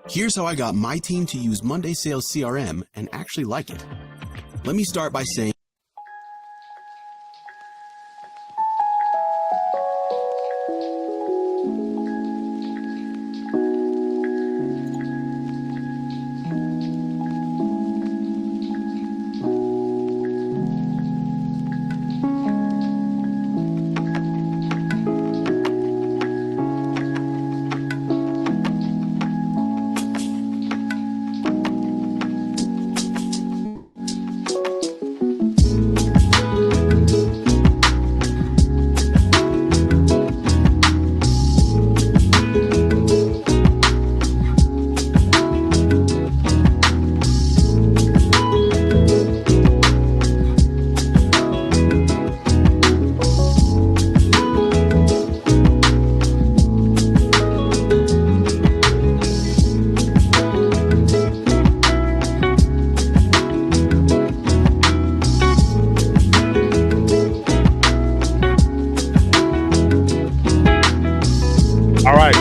Here's how I got my team to use Monday Sales CRM and actually like it. Let me start by saying,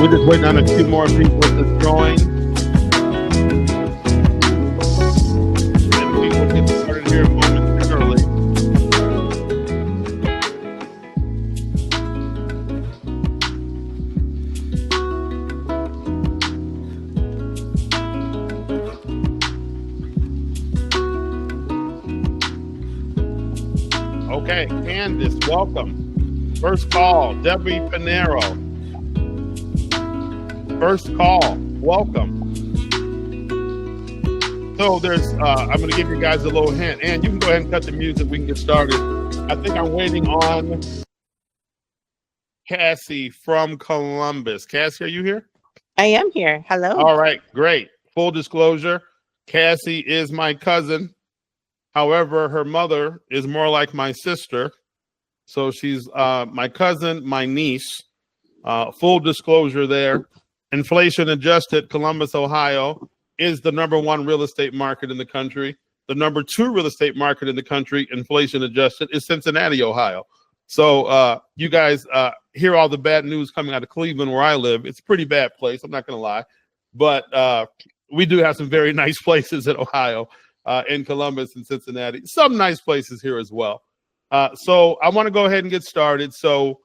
we're just waiting on a few more people to join. And we will get started here momentarily. Okay, Candace, welcome. First call, Debbie Pinero. First call, welcome. So I'm going to give you guys a little hint, and you can go ahead and cut the music. We can get started. I think I'm waiting on Cassie from Columbus. Cassie, are you here? I am here. Hello. All right, great. Full disclosure, Cassie is my cousin. However, her mother is more like my sister. So she's my cousin, my niece. Full disclosure there. Inflation adjusted, Columbus, Ohio is the #1 real estate market in the country. The #2 real estate market in the country, inflation adjusted, is Cincinnati, Ohio. So you guys hear all the bad news coming out of Cleveland, where I live. It's a pretty bad place, I'm not going to lie. But we do have some very nice places in Ohio, in Columbus and Cincinnati. Some nice places here as well. So I want to go ahead and get started. So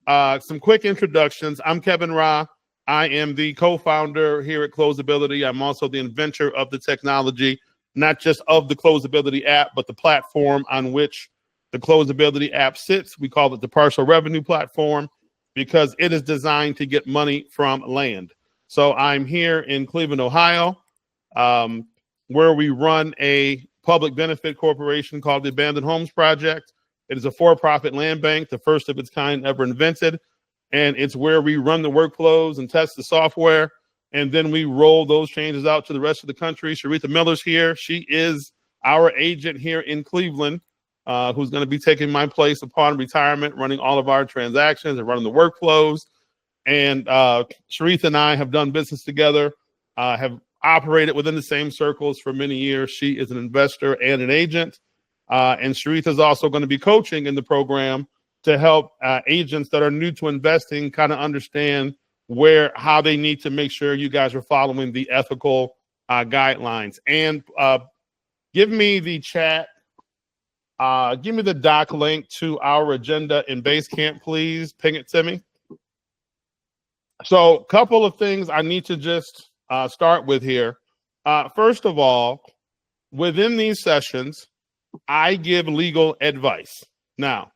some quick introductions. I'm Kevin Ra. I am the co-founder here at CloseAbility. I'm also the inventor of the technology, not just of the CloseAbility app, but the platform on which the CloseAbility app sits. We call it the partial revenue platform because it is designed to get money from land. So I'm here in Cleveland, Ohio, where we run a public benefit corporation called the Abandoned Homes Project. It is a for-profit land bank, the first of its kind ever invented. And it's where we run the workflows and test the software. And then we roll those changes out to the rest of the country. Sharitha Miller's here. She is our agent here in Cleveland, who's going to be taking my place upon retirement, running all of our transactions and running the workflows. And Sharitha and I have done business together, have operated within the same circles for many years. She is an investor and an agent. And Sharitha is also going to be coaching in the program to help agents that are new to investing kind of understand how they need to make sure you guys are following the ethical guidelines. And give me the chat. Give me the doc link to our agenda in Basecamp, please. Ping it to me. So a couple of things I need to just start with here. First of all, within these sessions, I give legal advice. Now,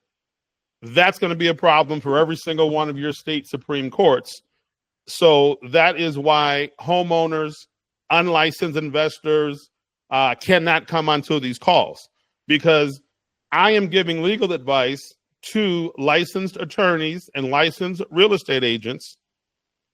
that's going to be a problem for every single one of your state Supreme Courts. So that is why homeowners, unlicensed investors cannot come onto these calls, because I am giving legal advice to licensed attorneys and licensed real estate agents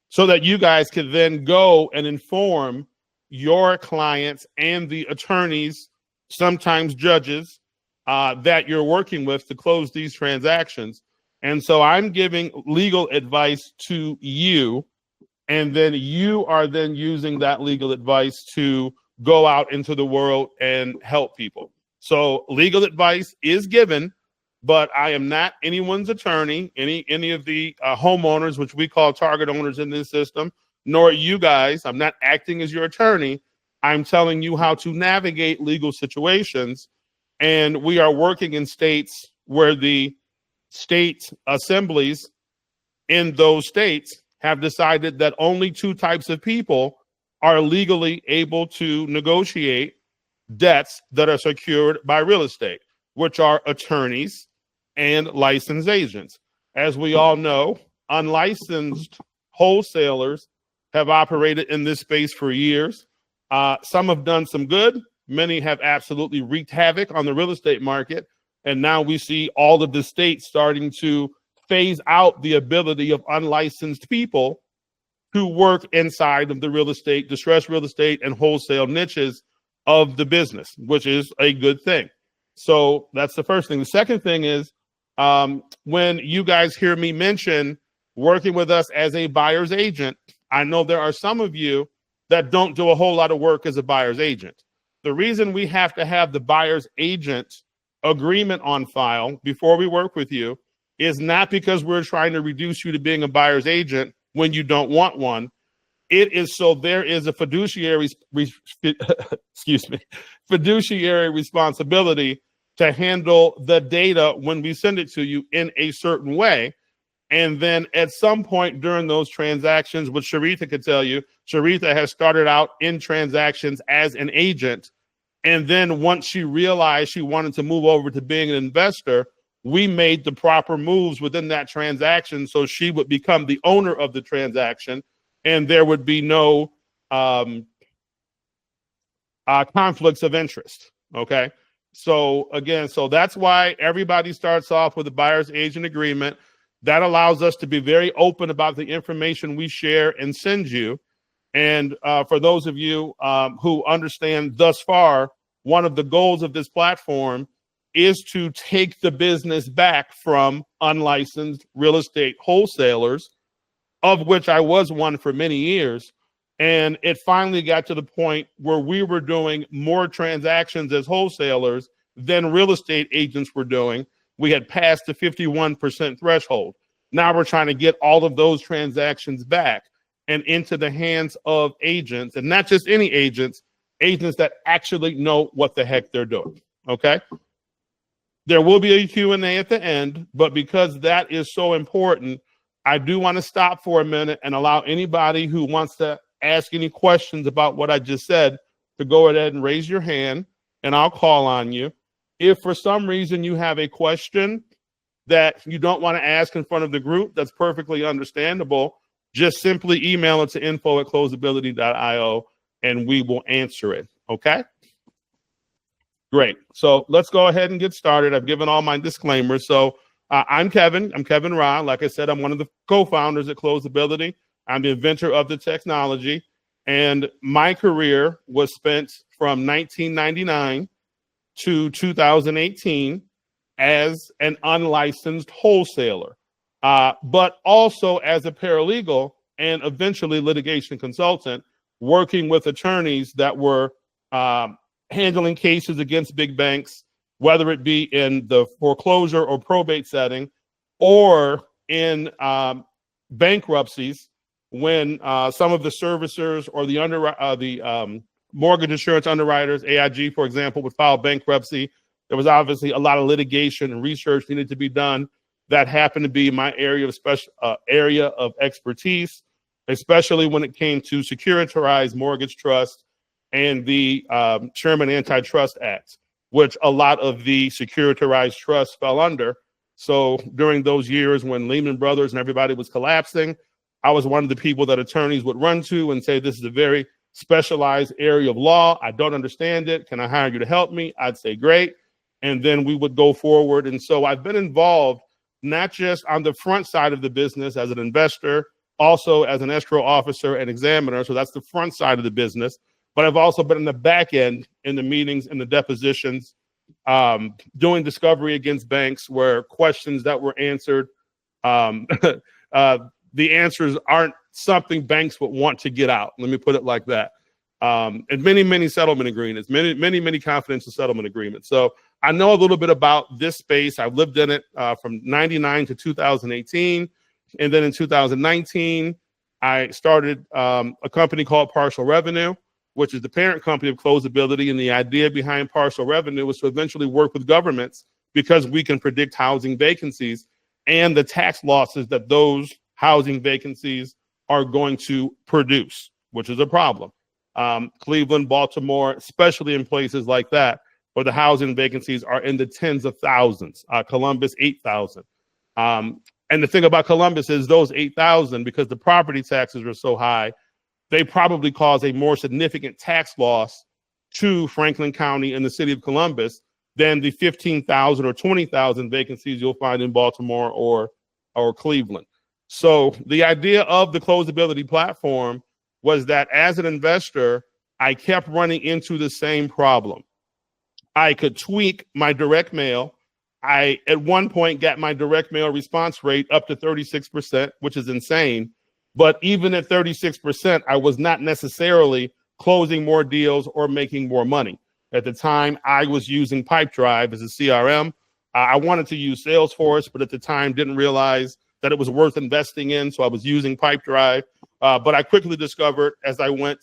so that you guys can then go and inform your clients and the attorneys, sometimes judges, that you're working with to close these transactions. And so I'm giving legal advice to you, and then you are then using that legal advice to go out into the world and help people. So legal advice is given, but I am not anyone's attorney, any of the homeowners, which we call target owners in this system, nor you guys. I'm not acting as your attorney. I'm telling you how to navigate legal situations. And we are working in states where the state assemblies in those states have decided that only two types of people are legally able to negotiate debts that are secured by real estate, which are attorneys and licensed agents. As we all know, unlicensed wholesalers have operated in this space for years. Some have done some good. Many have absolutely wreaked havoc on the real estate market. And now we see all of the states starting to phase out the ability of unlicensed people to work inside of the real estate, distressed real estate, and wholesale niches of the business, which is a good thing. So that's the first thing. The second thing is when you guys hear me mention working with us as a buyer's agent, I know there are some of you that don't do a whole lot of work as a buyer's agent. The reason we have to have the buyer's agent agreement on file before we work with you is not because we're trying to reduce you to being a buyer's agent when you don't want one. It is so there is a fiduciary fiduciary responsibility to handle the data when we send it to you in a certain way. And then at some point during those transactions, which Sharitha could tell you, Sharitha has started out in transactions as an agent. And then once she realized she wanted to move over to being an investor, we made the proper moves within that transaction so she would become the owner of the transaction and there would be no conflicts of interest. Okay. So again, so that's why everybody starts off with a buyer's agent agreement. That allows us to be very open about the information we share and send you. And for those of you who understand thus far, one of the goals of this platform is to take the business back from unlicensed real estate wholesalers, of which I was one for many years. And it finally got to the point where we were doing more transactions as wholesalers than real estate agents were doing. We had passed the 51% threshold. Now we're trying to get all of those transactions back and into the hands of agents, and not just any agents, agents that actually know what the heck they're doing, okay? There will be a Q&A at the end, but because that is so important, I do want to stop for a minute and allow anybody who wants to ask any questions about what I just said to go ahead and raise your hand, and I'll call on you. If for some reason you have a question that you don't want to ask in front of the group, that's perfectly understandable. Just simply email it to info@closeability.io and we will answer it. Okay? Great. So let's go ahead and get started. I've given all my disclaimers. So I'm Kevin. I'm Kevin Ra. Like I said, I'm one of the co-founders at CloseAbility. I'm the inventor of the technology. And my career was spent from 1999 to 2018 as an unlicensed wholesaler, but also as a paralegal and eventually litigation consultant, working with attorneys that were handling cases against big banks, whether it be in the foreclosure or probate setting or in bankruptcies when some of the servicers or the mortgage insurance underwriters, AIG, for example, would file bankruptcy. There was obviously a lot of litigation and research needed to be done. That happened to be my area of expertise, especially when it came to securitized mortgage trust and the Sherman Antitrust Act, which a lot of the securitized trusts fell under. So during those years when Lehman Brothers and everybody was collapsing, I was one of the people that attorneys would run to and say, this is a very specialized area of law. I don't understand it. Can I hire you to help me? I'd say, great. And then we would go forward. And so I've been involved not just on the front side of the business as an investor, also as an escrow officer and examiner. So that's the front side of the business. But I've also been in the back end in the meetings and the depositions, doing discovery against banks where questions that were answered, the answers aren't something banks would want to get out. Let me put it like that. and many settlement agreements, many confidential settlement agreements. So I know a little bit about this space. I've lived in it from 99 to 2018. And then in 2019, I started a company called Partial Revenue, which is the parent company of CloseAbility. And the idea behind Partial Revenue was to eventually work with governments because we can predict housing vacancies and the tax losses that those housing vacancies are going to produce, which is a problem. Cleveland, Baltimore, especially in places like that, where the housing vacancies are in the tens of thousands. Columbus, 8,000. And the thing about Columbus is those 8,000, because the property taxes are so high, they probably cause a more significant tax loss to Franklin County and the city of Columbus than the 15,000 or 20,000 vacancies you'll find in Baltimore or Cleveland. So the idea of the CloseAbility platform was that as an investor, I kept running into the same problem. I could tweak my direct mail. I, at one point, got my direct mail response rate up to 36%, which is insane. But even at 36%, I was not necessarily closing more deals or making more money. At the time, I was using Pipedrive as a CRM. I wanted to use Salesforce, but at the time didn't realize that it was worth investing in. So I was using Pipedrive. But I quickly discovered as I went,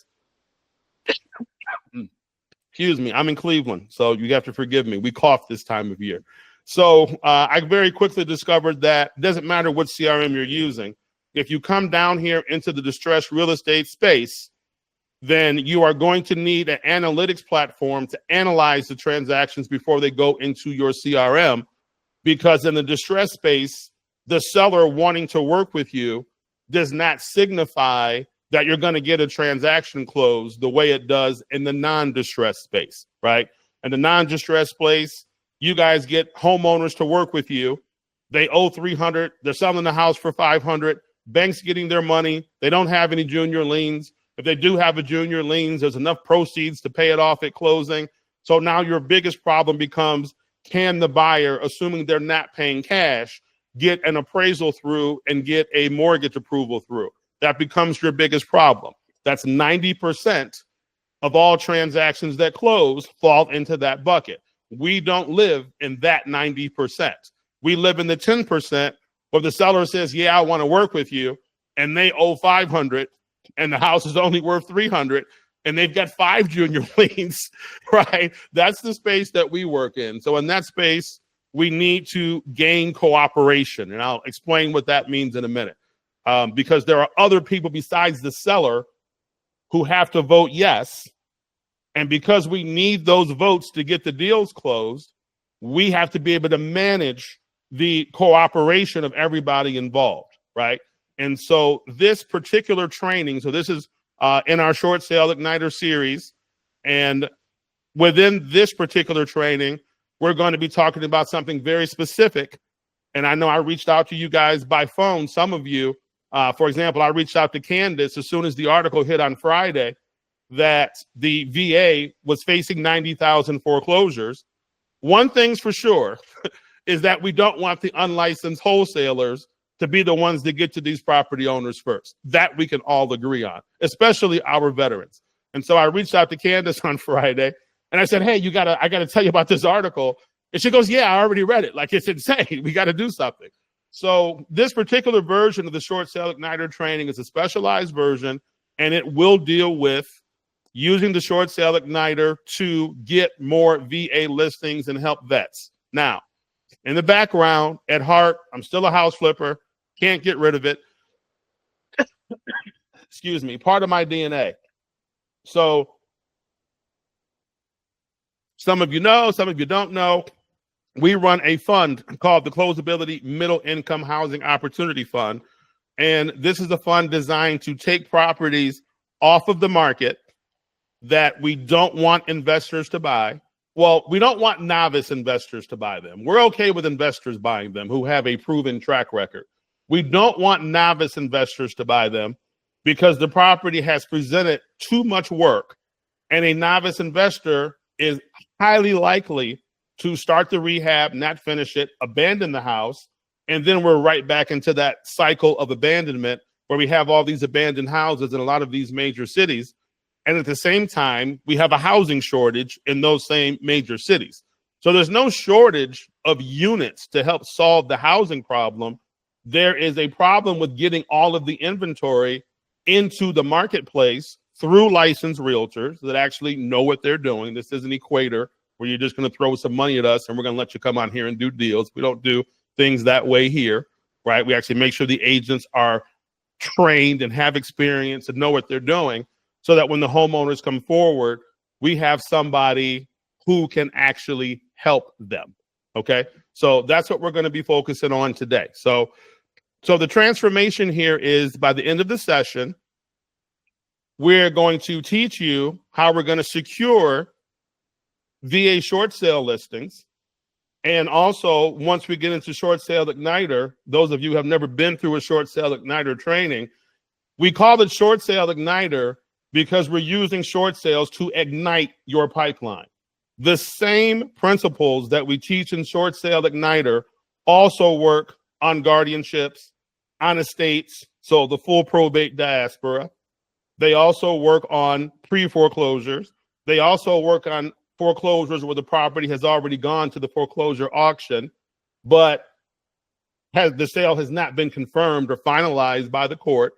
excuse me, I'm in Cleveland, so you have to forgive me. We cough this time of year. So I very quickly discovered that it doesn't matter what CRM you're using. If you come down here into the distressed real estate space, then you are going to need an analytics platform to analyze the transactions before they go into your CRM. Because in the distress space, the seller wanting to work with you does not signify that you're going to get a transaction closed the way it does in the non-distress space, right? In the non-distress space, you guys get homeowners to work with you. They owe $300. They're selling the house for $500. Banks getting their money. They don't have any junior liens. If they do have a junior liens, there's enough proceeds to pay it off at closing. So now your biggest problem becomes, can the buyer, assuming they're not paying cash, get an appraisal through and get a mortgage approval through? That becomes your biggest problem. That's 90% of all transactions that close fall into that bucket. We don't live in that 90%. We live in the 10% where the seller says, yeah, I want to work with you, and they owe $500 and the house is only worth $300 and they've got 5 junior liens, right? That's the space that we work in. So in that space, we need to gain cooperation. And I'll explain what that means in a minute. Because there are other people besides the seller who have to vote yes. And because we need those votes to get the deals closed, we have to be able to manage the cooperation of everybody involved, right? And so this particular training, so this is in our Short Sale Igniter series. And within this particular training, we're going to be talking about something very specific. And I know I reached out to you guys by phone, some of you. For example, I reached out to Candace as soon as the article hit on Friday that the VA was facing 90,000 foreclosures. One thing's for sure is that we don't want the unlicensed wholesalers to be the ones that get to these property owners first. That we can all agree on, especially our veterans. And so I reached out to Candace on Friday and I said, hey, I gotta tell you about this article. And she goes, yeah, I already read it. Like, it's insane. We got to do something. So this particular version of the Short Sale Igniter training is a specialized version, and it will deal with using the Short Sale Igniter to get more VA listings and help vets. Now, in the background, at heart, I'm still a house flipper. Can't get rid of it. Excuse me, part of my DNA. So some of you know, some of you don't know. We run a fund called the CloseAbility Middle Income Housing Opportunity Fund. And this is a fund designed to take properties off of the market that we don't want investors to buy. Well, we don't want novice investors to buy them. We're okay with investors buying them who have a proven track record. We don't want novice investors to buy them because the property has presented too much work, and a novice investor is highly likely to start the rehab, not finish it, abandon the house, and then we're right back into that cycle of abandonment where we have all these abandoned houses in a lot of these major cities. And at the same time, we have a housing shortage in those same major cities. So there's no shortage of units to help solve the housing problem. There is a problem with getting all of the inventory into the marketplace through licensed realtors that actually know what they're doing. This isn't Equator where you're just going to throw some money at us and we're going to let you come on here and do deals. We don't do things that way here, right? We actually make sure the agents are trained and have experience and know what they're doing so that when the homeowners come forward, we have somebody who can actually help them. Okay. So that's what we're going to be focusing on today. So the transformation here is by the end of the session, we're going to teach you how we're going to secure VA short sale listings. And also, once we get into short sale igniter, those of you who have never been through a short sale igniter training, we call it short sale igniter because we're using short sales to ignite your pipeline. The same principles that we teach in short sale igniter also work on guardianships, on estates, so the full probate diaspora. They also work on pre-foreclosures. They also work on foreclosures where the property has already gone to the foreclosure auction, but the sale has not been confirmed or finalized by the court.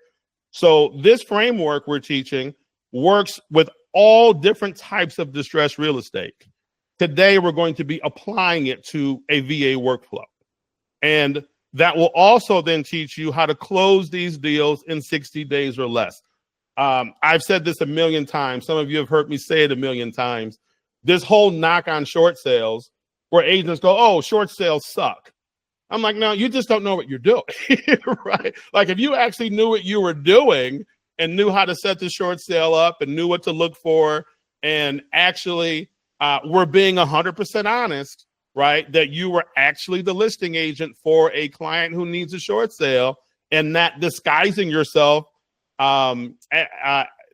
So this framework we're teaching works with all different types of distressed real estate. Today, we're going to be applying it to a VA workflow. And that will also then teach you how to close these deals in 60 days or less. I've said this a million times. Some of you have heard me say it a million times. This whole knock on short sales where agents go, oh, short sales suck. I'm like, no, you just don't know what you're doing, right? Like if you actually knew what you were doing and knew how to set the short sale up and knew what to look for and actually were being 100% honest, right, that you were actually the listing agent for a client who needs a short sale and not disguising yourself, not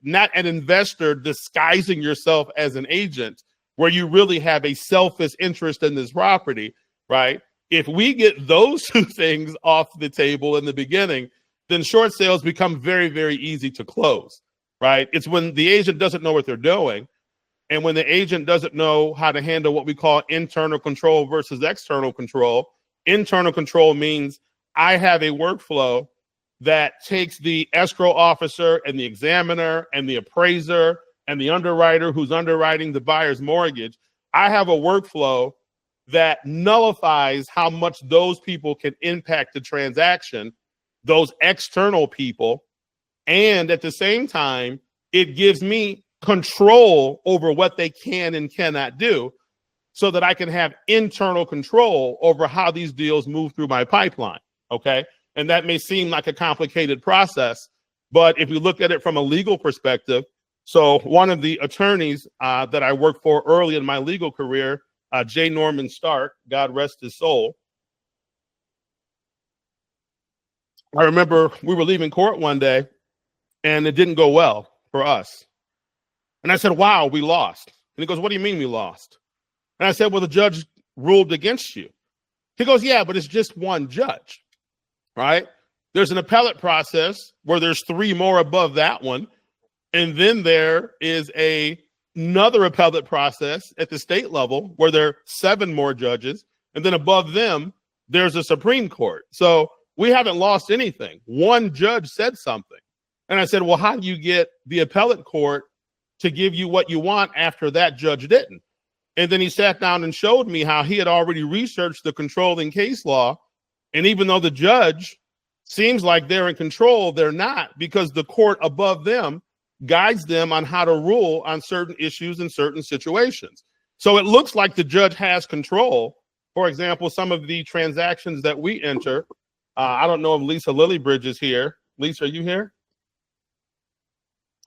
an investor disguising yourself as an agent where you really have a selfish interest in this property, right? If we get those two things off the table in the beginning, then short sales become very, very easy to close, right? It's when the agent doesn't know what they're doing and when the agent doesn't know how to handle what we call internal control versus external control. Internal control means I have a workflow that takes the escrow officer and the examiner and the appraiser and the underwriter who's underwriting the buyer's mortgage. I have a workflow that nullifies how much those people can impact the transaction, those external people. And at the same time, it gives me control over what they can and cannot do so that I can have internal control over how these deals move through my pipeline. Okay. And that may seem like a complicated process, but if you look at it from a legal perspective, so one of the attorneys that I worked for early in my legal career, J. Norman Stark, God rest his soul. I remember we were leaving court one day and it didn't go well for us. And I said, wow, we lost. And he goes, what do you mean we lost? And I said, well, the judge ruled against you. He goes, yeah, but it's just one judge, right? There's an appellate process where there's three more above that one. And then there is another appellate process at the state level where there are 7 more judges. And then above them, there's a Supreme Court. So we haven't lost anything. One judge said something. And I said, well, how do you get the appellate court to give you what you want after that judge didn't? And then he sat down and showed me how he had already researched the controlling case law. And even though the judge seems like they're in control, they're not, because the court above them guides them on how to rule on certain issues in certain situations. So it looks like the judge has control. For example, some of the transactions that we enter, I don't know if Lisa Lillybridge is here. Lisa, are you here?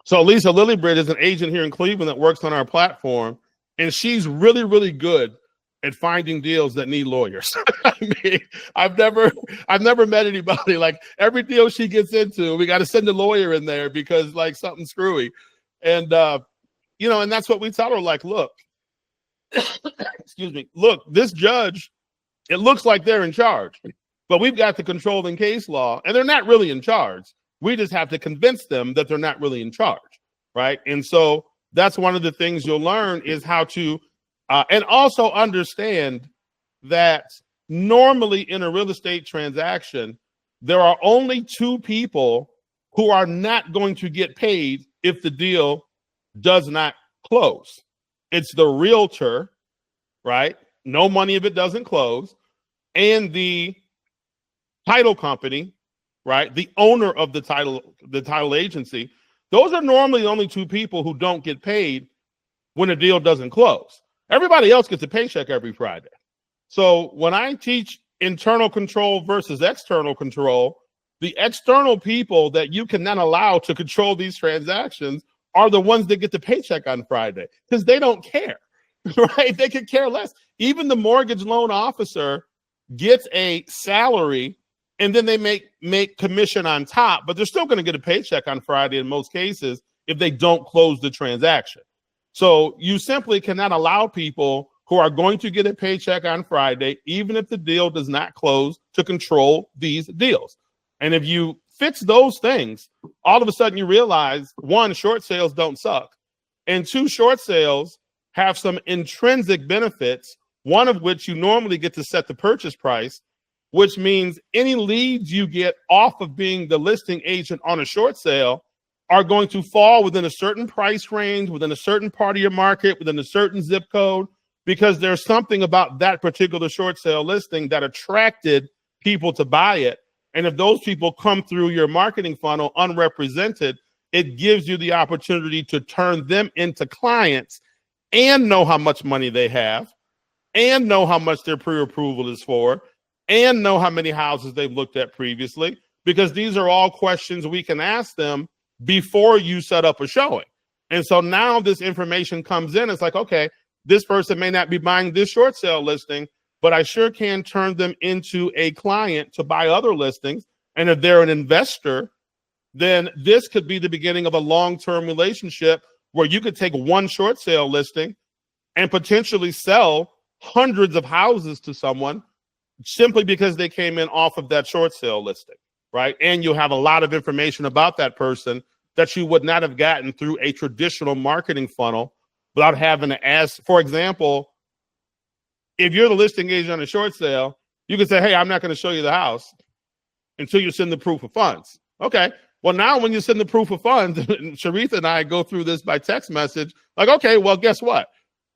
So Lisa Lillybridge is an agent here in Cleveland that works on our platform, and she's really, really good at finding deals that need lawyers. I mean, I've never met anybody like every deal she gets into, we got to send a lawyer in there because like something's screwy. And, and that's what we tell her, like, look, excuse me, look, this judge, it looks like they're in charge, but we've got the controlling case law and they're not really in charge. We just have to convince them that they're not really in charge. right? And so that's one of the things you'll learn is how to, and also understand that normally in a real estate transaction, there are only two people who are not going to get paid if the deal does not close. It's the realtor, right? No money if it doesn't close, and the title company, right? The owner of the title agency. Those are normally the only two people who don't get paid when a deal doesn't close. Everybody else gets a paycheck every Friday. So when I teach internal control versus external control, the external people that you can then allow to control these transactions are the ones that get the paycheck on Friday because they don't care, right? They could care less. Even the mortgage loan officer gets a salary and then they make commission on top, but they're still going to get a paycheck on Friday in most cases if they don't close the transaction. So you simply cannot allow people who are going to get a paycheck on Friday, even if the deal does not close, to control these deals. And if you fix those things, all of a sudden you realize, one, short sales don't suck. And two, short sales have some intrinsic benefits, one of which you normally get to set the purchase price, which means any leads you get off of being the listing agent on a short sale are going to fall within a certain price range, within a certain part of your market, within a certain zip code, because there's something about that particular short sale listing that attracted people to buy it. And if those people come through your marketing funnel unrepresented, it gives you the opportunity to turn them into clients and know how much money they have and know how much their pre-approval is for and know how many houses they've looked at previously, because these are all questions we can ask them before you set up a showing. And so now this information comes in. It's like, okay, this person may not be buying this short sale listing, but I sure can turn them into a client to buy other listings. And if they're an investor, then this could be the beginning of a long-term relationship where you could take one short sale listing and potentially sell hundreds of houses to someone simply because they came in off of that short sale listing, right? And you'll have a lot of information about that person that you would not have gotten through a traditional marketing funnel without having to ask. For example, if you're the listing agent on a short sale, you can say, hey, I'm not going to show you the house until you send the proof of funds. Okay. Well, now when you send the proof of funds, and Sharitha and I go through this by text message, like, okay, well, guess what?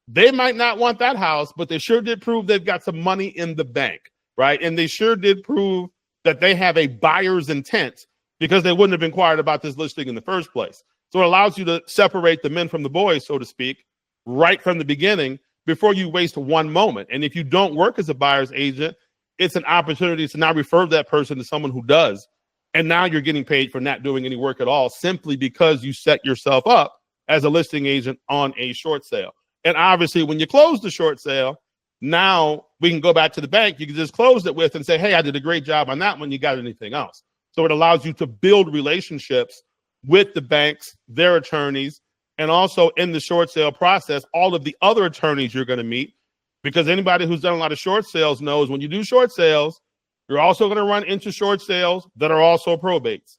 They might not want that house, but they sure did prove they've got some money in the bank, right? And they sure did prove that they have a buyer's intent because they wouldn't have inquired about this listing in the first place. So it allows you to separate the men from the boys, so to speak, right from the beginning before you waste one moment. And if you don't work as a buyer's agent, it's an opportunity to now refer that person to someone who does. And now you're getting paid for not doing any work at all simply because you set yourself up as a listing agent on a short sale. And obviously, when you close the short sale, now we can go back to the bank. You can just close it with and say, hey, I did a great job on that one. You got anything else? So it allows you to build relationships with the banks, their attorneys, and also in the short sale process, all of the other attorneys you're going to meet, because anybody who's done a lot of short sales knows when you do short sales, you're also going to run into short sales that are also probates.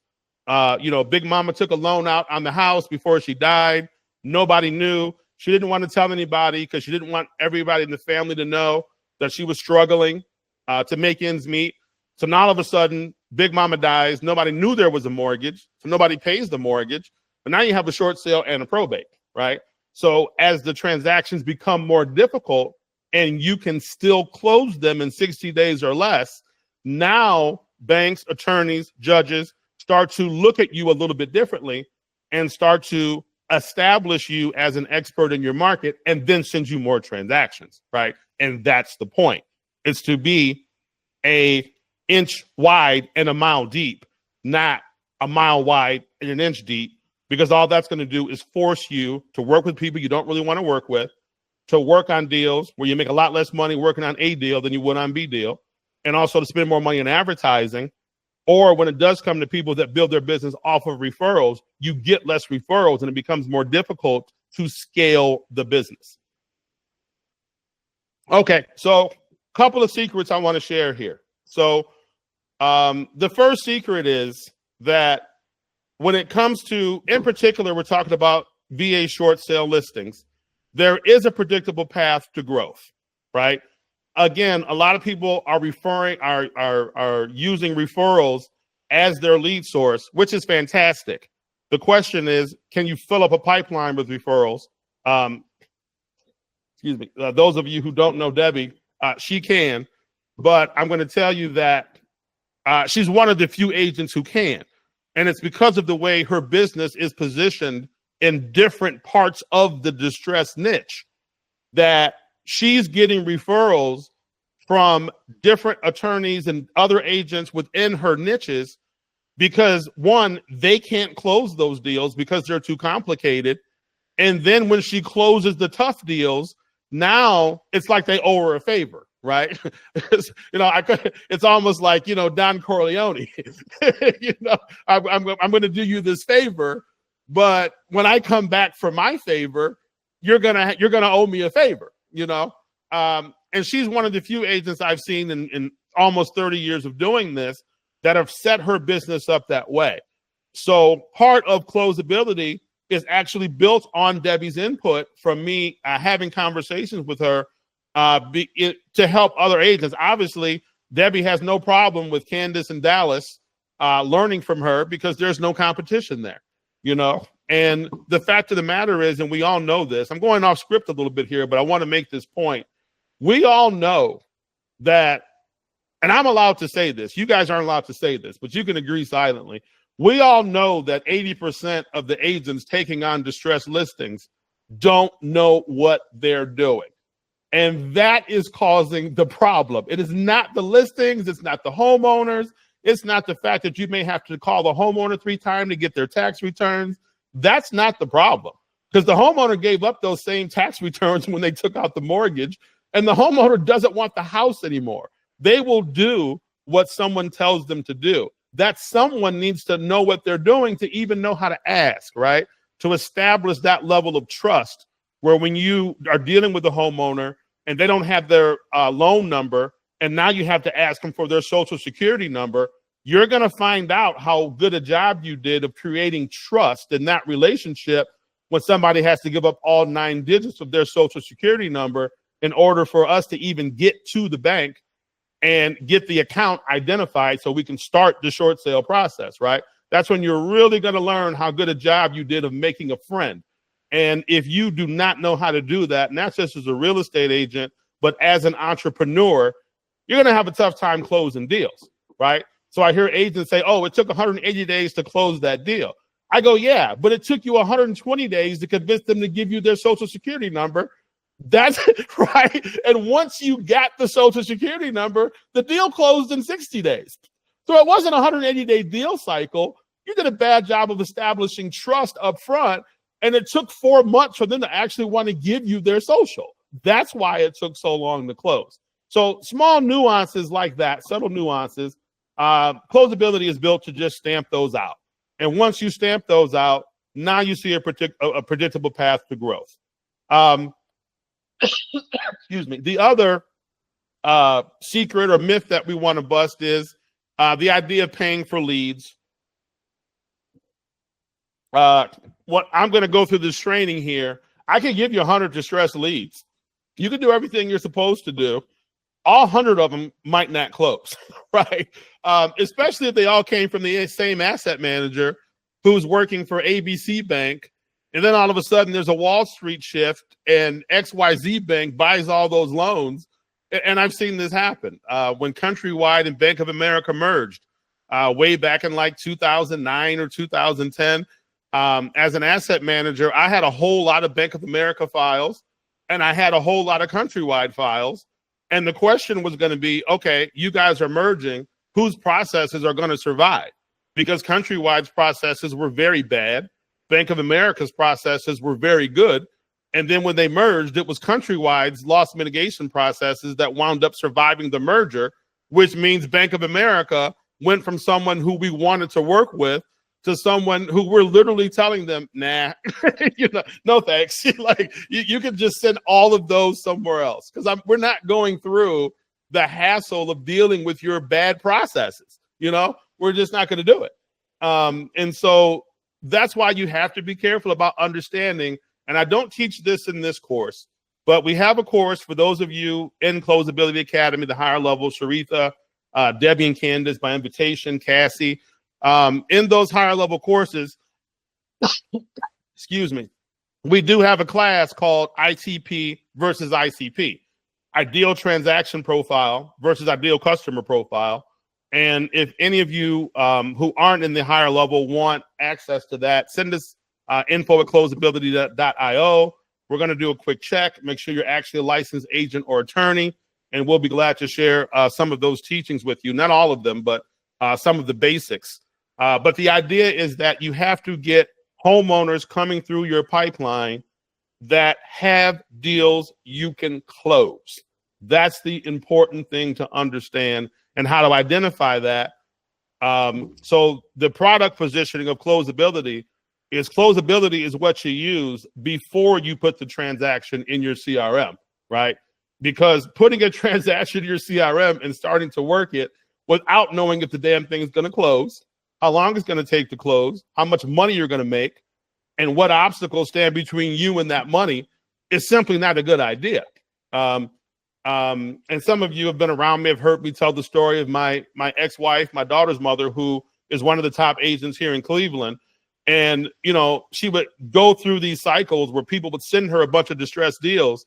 Big Mama took a loan out on the house before she died. Nobody knew. She didn't want to tell anybody because she didn't want everybody in the family to know that she was struggling to make ends meet. So now all of a sudden, Big Mama dies. Nobody knew there was a mortgage, so nobody pays the mortgage. But now you have a short sale and a probate, right? So as the transactions become more difficult and you can still close them in 60 days or less, now banks, attorneys, judges start to look at you a little bit differently and start to establish you as an expert in your market and then send you more transactions, right? And that's the point. It's to be an inch wide and a mile deep, not a mile wide and an inch deep, because all that's going to do is force you to work with people you don't really want to work with, to work on deals where you make a lot less money working on A deal than you would on B deal, and also to spend more money in advertising. Or when it does come to people that build their business off of referrals, you get less referrals and it becomes more difficult to scale the business. Okay, so a couple of secrets I want to share here. So the first secret is that when it comes to, in particular, we're talking about VA short sale listings, there is a predictable path to growth, right? Again, a lot of people are using referrals as their lead source, which is fantastic. The question is, can you fill up a pipeline with referrals? Excuse me. Those of you who don't know Debbie, she can, but I'm going to tell you that she's one of the few agents who can. And it's because of the way her business is positioned in different parts of the distress niche that she's getting referrals from different attorneys and other agents within her niches because, one, they can't close those deals because they're too complicated. And then when she closes the tough deals, now it's like they owe her a favor, right? It's almost like, Don Corleone, I'm going to do you this favor, but when I come back for my favor, you're gonna owe me a favor, and she's one of the few agents I've seen in almost 30 years of doing this that have set her business up that way. So part of CloseAbility is actually built on Debbie's input from me having conversations with her to help other agents. Obviously, Debbie has no problem with Candace and Dallas learning from her because there's no competition there, And the fact of the matter is, and we all know this, I'm going off script a little bit here, but I want to make this point. We all know that, and I'm allowed to say this, you guys aren't allowed to say this, but you can agree silently. We all know that 80% of the agents taking on distressed listings don't know what they're doing. And that is causing the problem. It is not the listings. It's not the homeowners. It's not the fact that you may have to call the homeowner 3 times to get their tax returns. That's not the problem, because the homeowner gave up those same tax returns when they took out the mortgage, and the homeowner doesn't want the house anymore. They will do what someone tells them to do. That someone needs to know what they're doing to even know how to ask, right? To establish that level of trust where when you are dealing with a homeowner and they don't have their loan number, and now you have to ask them for their social security number, you're going to find out how good a job you did of creating trust in that relationship when somebody has to give up all 9 digits of their social security number in order for us to even get to the bank and get the account identified so we can start the short sale process, right? That's when you're really going to learn how good a job you did of making a friend. And if you do not know how to do that, not just as a real estate agent, but as an entrepreneur, you're going to have a tough time closing deals, right? So I hear agents say, oh, it took 180 days to close that deal. I go, yeah, but it took you 120 days to convince them to give you their social security number. That's right. And once you got the social security number, the deal closed in 60 days. So it wasn't a 180-day deal cycle. You did a bad job of establishing trust up front. And it took 4 months for them to actually want to give you their social. That's why it took so long to close. So small nuances like that, subtle nuances, CloseAbility is built to just stamp those out. And once you stamp those out, now you see a predictable path to growth. Excuse me. The other secret or myth that we want to bust is the idea of paying for leads. What I'm going to go through this training here. I can give you 100 distressed leads. You can do everything you're supposed to do. All 100 of them might not close, right? Especially if they all came from the same asset manager who's working for ABC Bank. And then all of a sudden there's a Wall Street shift and XYZ Bank buys all those loans. And I've seen this happen when Countrywide and Bank of America merged way back in like 2009 or 2010. As an asset manager, I had a whole lot of Bank of America files and I had a whole lot of Countrywide files. And the question was going to be, okay, you guys are merging, whose processes are going to survive? Because Countrywide's processes were very bad. Bank of America's processes were very good. And then when they merged, it was Countrywide's loss mitigation processes that wound up surviving the merger, which means Bank of America went from someone who we wanted to work with to someone who we're literally telling them, nah, no thanks. Like you can just send all of those somewhere else because we're not going through the hassle of dealing with your bad processes. We're just not going to do it. And so that's why you have to be careful about understanding. And I don't teach this in this course, but we have a course for those of you in CloseAbility Academy, the higher level, Sharitha, Debbie and Candace, by invitation, Cassie. In those higher level courses, excuse me, we do have a class called ITP versus ICP, ideal transaction profile versus ideal customer profile. And if any of you who aren't in the higher level want access to that, send us info@closeability.io. We're going to do a quick check, make sure you're actually a licensed agent or attorney, and we'll be glad to share some of those teachings with you. Not all of them, but some of the basics. But the idea is that you have to get homeowners coming through your pipeline that have deals you can close. That's the important thing to understand, and how to identify that. So the product positioning of CloseAbility is what you use before you put the transaction in your CRM, right? Because putting a transaction in your CRM and starting to work it without knowing if the damn thing is going to close, how long it's going to take to close, how much money you're going to make, and what obstacles stand between you and that money is simply not a good idea. And some of you have been around me, have heard me tell the story of my ex-wife, my daughter's mother, who is one of the top agents here in Cleveland. And, you know, she would go through these cycles where people would send her a bunch of distressed deals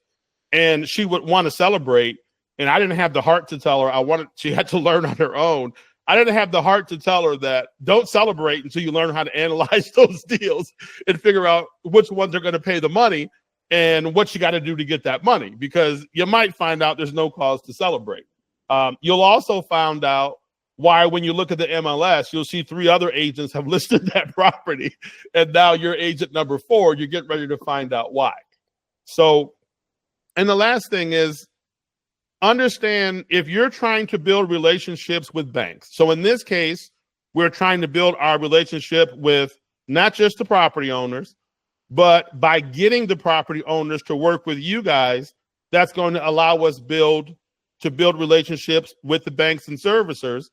and she would want to celebrate. And I didn't have the heart to tell her. She had to learn on her own. I didn't have the heart to tell her that don't celebrate until you learn how to analyze those deals and figure out which ones are going to pay the money and what you got to do to get that money, because you might find out there's no cause to celebrate. You'll also find out why, when you look at the MLS, you'll see 3 other agents have listed that property, and now you're agent number 4. You get ready to find out why. So, and the last thing is, understand if you're trying to build relationships with banks. So in this case, we're trying to build our relationship with not just the property owners, but by getting the property owners to work with you guys, that's going to allow us to build relationships with the banks and servicers,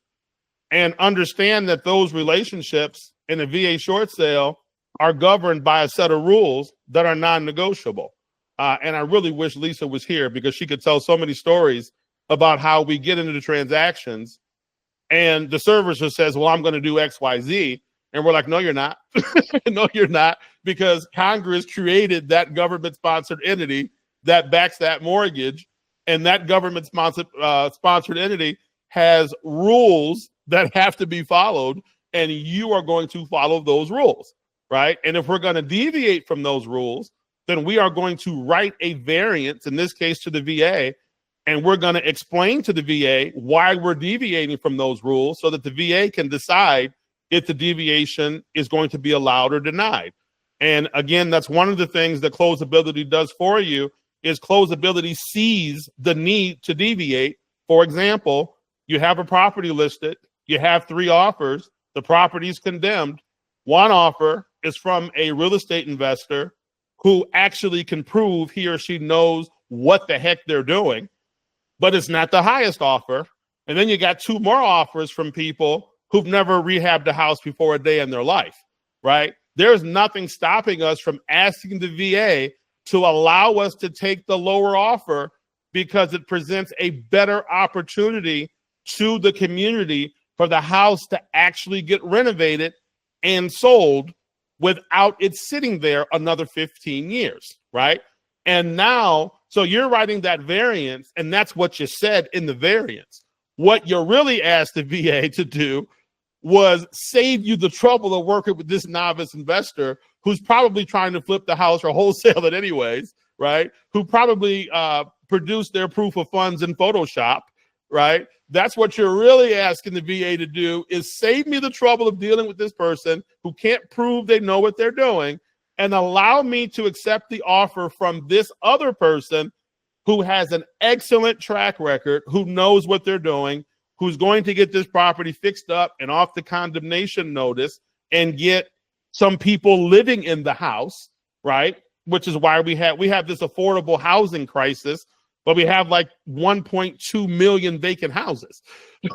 and understand that those relationships in a VA short sale are governed by a set of rules that are non-negotiable. And I really wish Lisa was here, because she could tell so many stories about how we get into the transactions and the servicer says, well, I'm going to do X, Y, Z. And we're like, no, you're not. No, you're not, because Congress created that government-sponsored entity that backs that mortgage. And that government-sponsored entity has rules that have to be followed, and you are going to follow those rules, right? And if we're going to deviate from those rules, then we are going to write a variance, in this case to the VA, and we're going to explain to the VA why we're deviating from those rules so that the VA can decide if the deviation is going to be allowed or denied. And again, that's one of the things that CloseAbility does for you, is CloseAbility sees the need to deviate. For example, you have a property listed, you have 3 offers, the property is condemned. One offer is from a real estate investor who actually can prove he or she knows what the heck they're doing, but it's not the highest offer. And then you got 2 more offers from people who've never rehabbed a house before a day in their life, right? There's nothing stopping us from asking the VA to allow us to take the lower offer, because it presents a better opportunity to the community for the house to actually get renovated and sold without it sitting there another 15 years, right? And now, so you're writing that variance, and that's what you said in the variance. What you really asked the VA to do was save you the trouble of working with this novice investor who's probably trying to flip the house or wholesale it anyways, right? Who probably produced their proof of funds in Photoshop, right? That's what you're really asking the VA to do, is save me the trouble of dealing with this person who can't prove they know what they're doing, and allow me to accept the offer from this other person who has an excellent track record, who knows what they're doing, who's going to get this property fixed up and off the condemnation notice and get some people living in the house, right? Which is why we have this affordable housing crisis, but we have like 1.2 million vacant houses,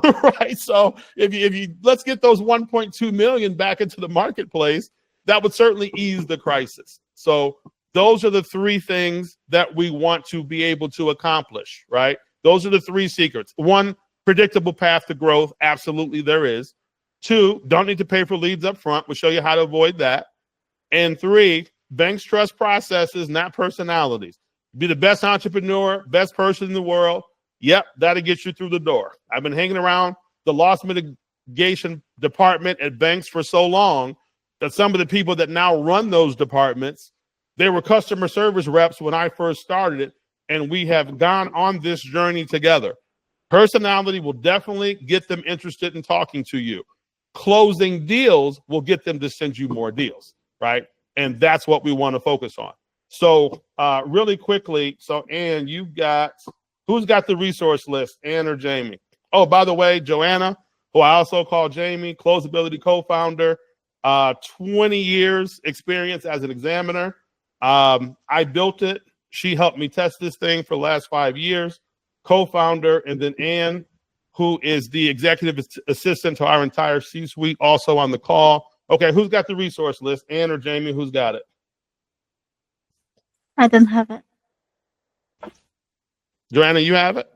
right? So if you let's get those 1.2 million back into the marketplace, that would certainly ease the crisis. So those are the three things that we want to be able to accomplish, right? Those are the three secrets. One, predictable path to growth. Absolutely, there is. Two, don't need to pay for leads up front. We'll show you how to avoid that. And three, banks trust processes, not personalities. Be the best entrepreneur, best person in the world. Yep, that'll get you through the door. I've been hanging around the loss mitigation department at banks for so long that some of the people that now run those departments, they were customer service reps when I first started it, and we have gone on this journey together. Personality will definitely get them interested in talking to you. Closing deals will get them to send you more deals, right? And that's what we want to focus on. So really quickly, so Ann, who's got the resource list, Ann or Jamie? Oh, by the way, Joanna, who I also call Jamie, CloseAbility co-founder, 20 years experience as an examiner. I built it. She helped me test this thing for the last 5 years, co-founder. And then Ann, who is the executive assistant to our entire C-suite, also on the call. Okay, who's got the resource list? Ann or Jamie, who's got it? I don't have it. Joanna, you have it?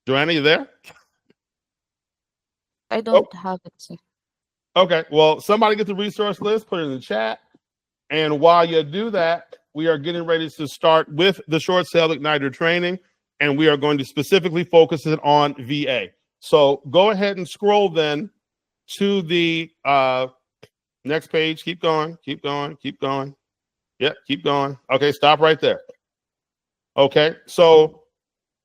Joanna, you there? I don't have it, sir. Okay, well, somebody get the resource list, put it in the chat. And while you do that, we are getting ready to start with the short sale igniter training, and we are going to specifically focus it on VA. So go ahead and scroll then to the next page. Keep going, keep going, keep going. Yep, keep going. Okay, stop right there. Okay, so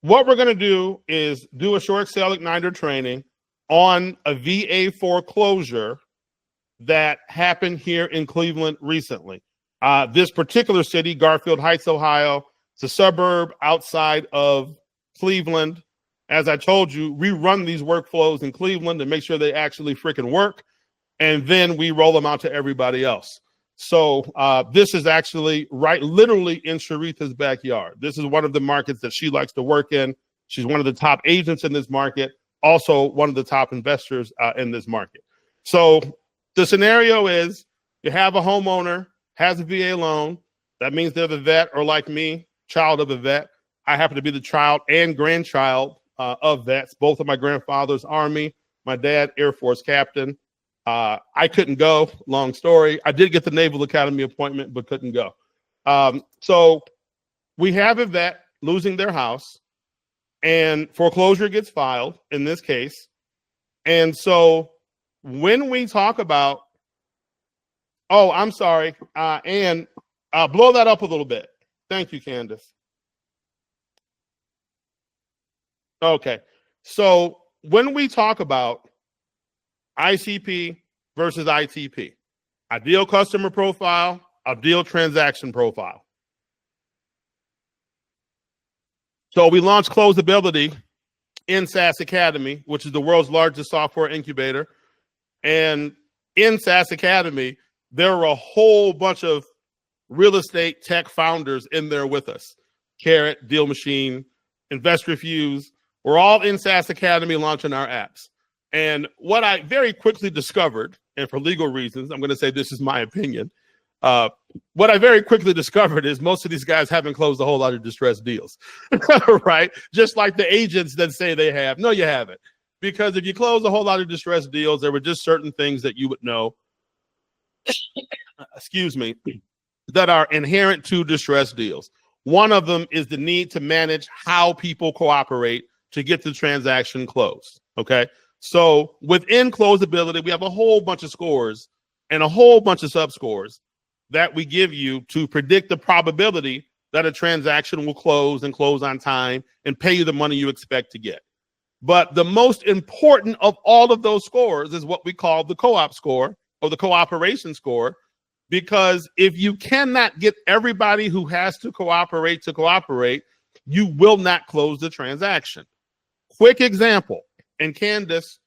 what we're going to do is do a short sale igniter training on a VA foreclosure that happened here in Cleveland recently. This particular city, Garfield Heights, Ohio, it's a suburb outside of Cleveland. As I told you, we run these workflows in Cleveland to make sure they actually freaking work, and then we roll them out to everybody else. So this is actually literally in Sharitha's backyard. This is one of the markets that she likes to work in. She's one of the top agents in this market, also one of the top investors in this market. So the scenario is you have a homeowner, has a VA loan. That means they're the vet, or like me, child of a vet. I happen to be the child and grandchild of vets. Both of my grandfathers, Army, my dad, Air Force captain. I couldn't go, long story. I did get the Naval Academy appointment, but couldn't go. So we have a vet losing their house, and foreclosure gets filed in this case. And so when we talk about, oh, I'm sorry, and blow that up a little bit. Thank you, Candace. Okay, so when we talk about ICP versus ITP, ideal customer profile, ideal transaction profile. So we launched CloseAbility in SaaS Academy, which is the world's largest software incubator. And in SaaS Academy, there are a whole bunch of real estate tech founders in there with us. Carrot, Deal Machine, Invest Refuse. We're all in SaaS Academy launching our apps. And what I very quickly discovered, and for legal reasons, I'm going to say this is my opinion. What I very quickly discovered is most of these guys haven't closed a whole lot of distressed deals, right? Just like the agents that say they have. No, you haven't. Because if you close a whole lot of distressed deals, there were just certain things that you would know, excuse me, that are inherent to distressed deals. One of them is the need to manage how people cooperate to get the transaction closed, okay? So within CloseAbility, we have a whole bunch of scores and a whole bunch of subscores that we give you to predict the probability that a transaction will close and close on time and pay you the money you expect to get. But the most important of all of those scores is what we call the co-op score or the cooperation score, because if you cannot get everybody who has to cooperate, you will not close the transaction. Quick example, and Candace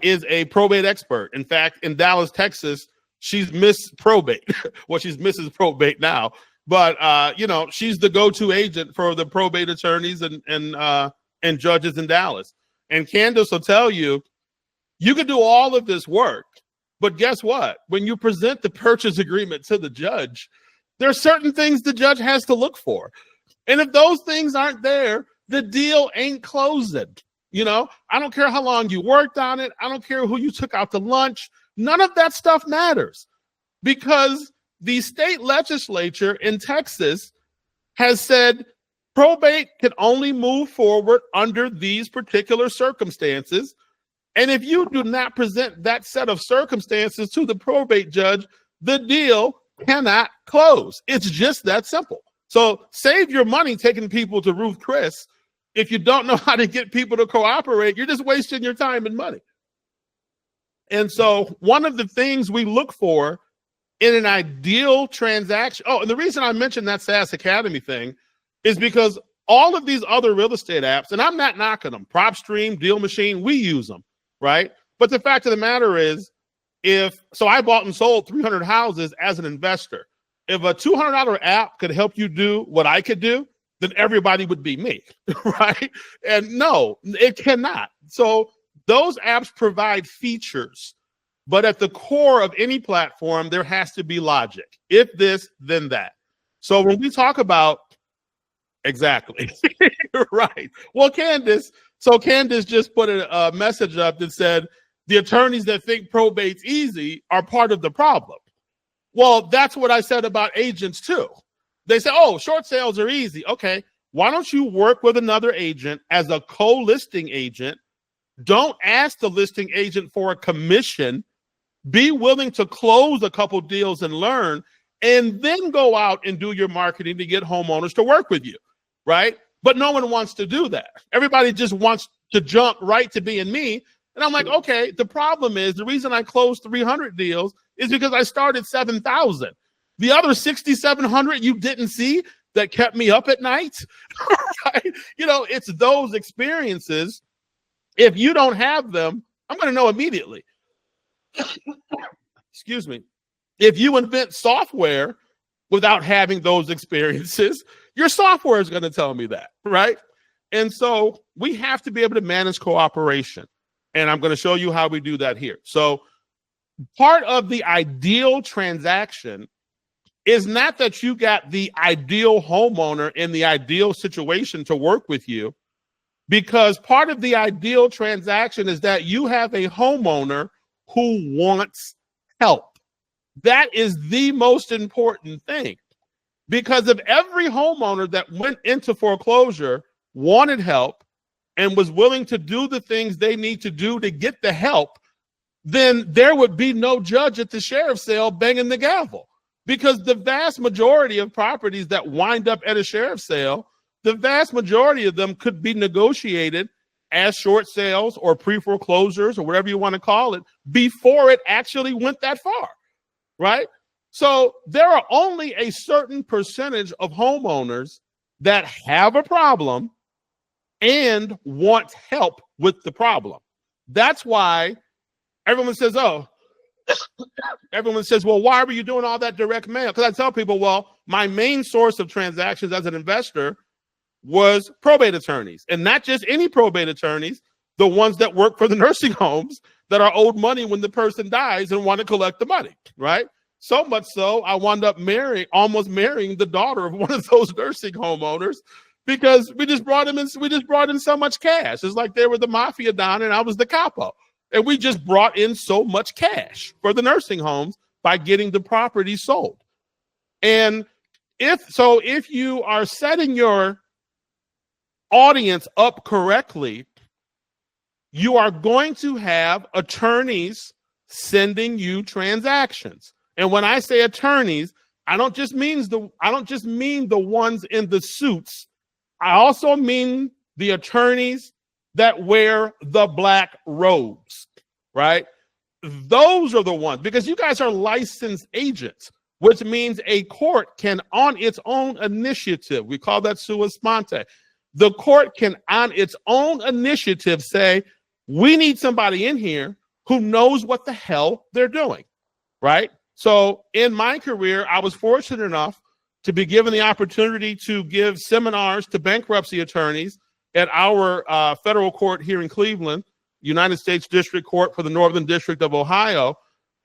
is a probate expert. In fact, in Dallas, Texas, she's Miss Probate. Well, she's Mrs. Probate now, but she's the go-to agent for the probate attorneys and judges in Dallas. And Candace will tell you, You could do all of this work, but guess what? When you present the purchase agreement to the judge, there are certain things the judge has to look for. And if those things aren't there, the deal ain't closing. You know, I don't care how long you worked on it. I don't care who you took out to lunch. None of that stuff matters because the state legislature in Texas has said probate can only move forward under these particular circumstances. And if you do not present that set of circumstances to the probate judge, the deal cannot close. It's just that simple. So save your money taking people to Ruth Chris. If you don't know how to get people to cooperate, you're just wasting your time and money. And so one of the things we look for in an ideal transaction, and the reason I mentioned that SaaS Academy thing is because all of these other real estate apps, and I'm not knocking them, PropStream, Deal Machine, we use them, right? But the fact of the matter is, I bought and sold 300 houses as an investor. If a $200 app could help you do what I could do, then everybody would be me, right? And no, it cannot. So those apps provide features, but at the core of any platform, there has to be logic. If this, then that. So when we talk about, exactly, right. Well, Candace just put a message up that said, the attorneys that think probate's easy are part of the problem. Well, that's what I said about agents too. They say, oh, short sales are easy. Okay, why don't you work with another agent as a co-listing agent? Don't ask the listing agent for a commission. Be willing to close a couple deals and learn, and then go out and do your marketing to get homeowners to work with you, right? But no one wants to do that. Everybody just wants to jump right to being me. And I'm like, okay, the problem is the reason I closed 300 deals is because I started 7,000. The other 6,700 you didn't see that kept me up at night, right? You know, it's those experiences. If you don't have them, I'm going to know immediately. Excuse me. If you invent software without having those experiences, your software is going to tell me that, right? And so we have to be able to manage cooperation. And I'm going to show you how we do that here. So part of the ideal transaction is not that you got the ideal homeowner in the ideal situation to work with you, because part of the ideal transaction is that you have a homeowner who wants help. That is the most important thing, because if every homeowner that went into foreclosure wanted help and was willing to do the things they need to do to get the help, then there would be no judge at the sheriff's sale banging the gavel, because the vast majority of properties that wind up at a sheriff's sale, the vast majority of them could be negotiated as short sales or pre-foreclosures or whatever you want to call it before it actually went that far, right? So there are only a certain percentage of homeowners that have a problem and want help with the problem. That's why everyone says, well, why were you doing all that direct mail? Because I tell people, well, my main source of transactions as an investor was probate attorneys, and not just any probate attorneys, the ones that work for the nursing homes that are owed money when the person dies and want to collect the money, right? So much so, I wound up almost marrying the daughter of one of those nursing homeowners, because we just brought in so much cash. It's like they were the mafia don and I was the capo. And we just brought in so much cash for the nursing homes by getting the property sold. And if you are setting your audience up correctly, you are going to have attorneys sending you transactions. And when I say attorneys, I don't just mean the ones in the suits. I also mean the attorneys that wear the black robes, right? Those are the ones, because you guys are licensed agents, which means a court can, on its own initiative, we call that sua sponte, the court can, on its own initiative, say, we need somebody in here who knows what the hell they're doing, right? So in my career, I was fortunate enough to be given the opportunity to give seminars to bankruptcy attorneys at our federal court here in Cleveland, United States District Court for the Northern District of Ohio.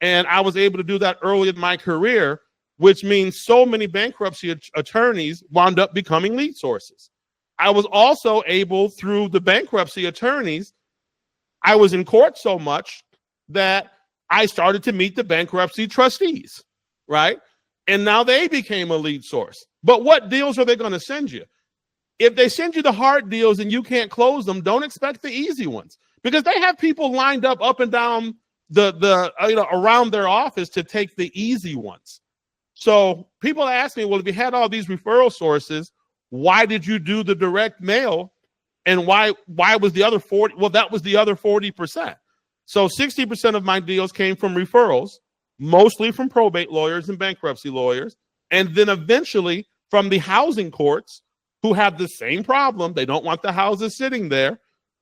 And I was able to do that early in my career, which means so many bankruptcy attorneys wound up becoming lead sources. I was also able, through the bankruptcy attorneys, I was in court so much that I started to meet the bankruptcy trustees, right? And now they became a lead source. But what deals are they going to send you? If they send you the hard deals and you can't close them, don't expect the easy ones, because they have people lined up and down around their office to take the easy ones. So people ask me, well, if you had all these referral sources, why did you do the direct mail? And why was the other 40? Well, that was the other 40%. So 60% of my deals came from referrals, mostly from probate lawyers and bankruptcy lawyers, and then eventually from the housing courts, who have the same problem. They don't want the houses sitting there.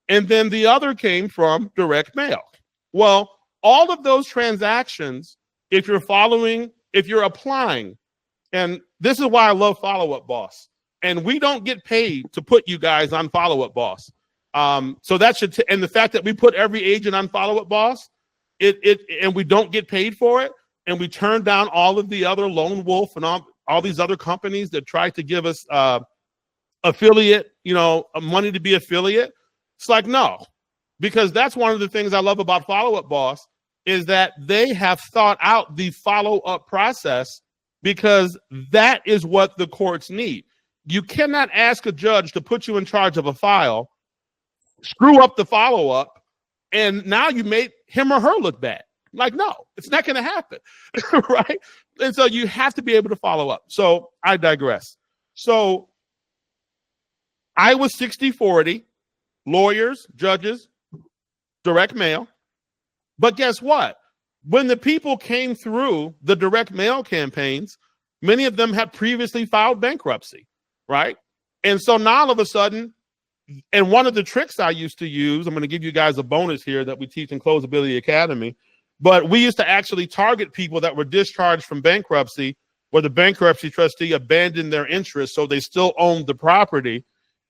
And then the other came from direct mail. Well, all of those transactions, if you're applying, and this is why I love Follow Up Boss. And we don't get paid to put you guys on Follow Up Boss. So that should, and the fact that we put every agent on Follow Up Boss, and we don't get paid for it, and we turn down all of the other Lone Wolf and all these other companies that try to give us affiliate, money to be affiliate. It's like, no, because that's one of the things I love about Follow Up Boss is that they have thought out the follow-up process, because that is what the courts need. You cannot ask a judge to put you in charge of a file, screw up the follow-up, and now you made him or her look bad. Like, no, it's not going to happen, right? And so you have to be able to follow up. So I digress. So I was 60-40, lawyers, judges, direct mail. But guess what? When the people came through the direct mail campaigns, many of them had previously filed bankruptcy, right? And so now all of a sudden, and one of the tricks I used to use, I'm going to give you guys a bonus here that we teach in CloseAbility Academy, but we used to actually target people that were discharged from bankruptcy, where the bankruptcy trustee abandoned their interest, so they still owned the property.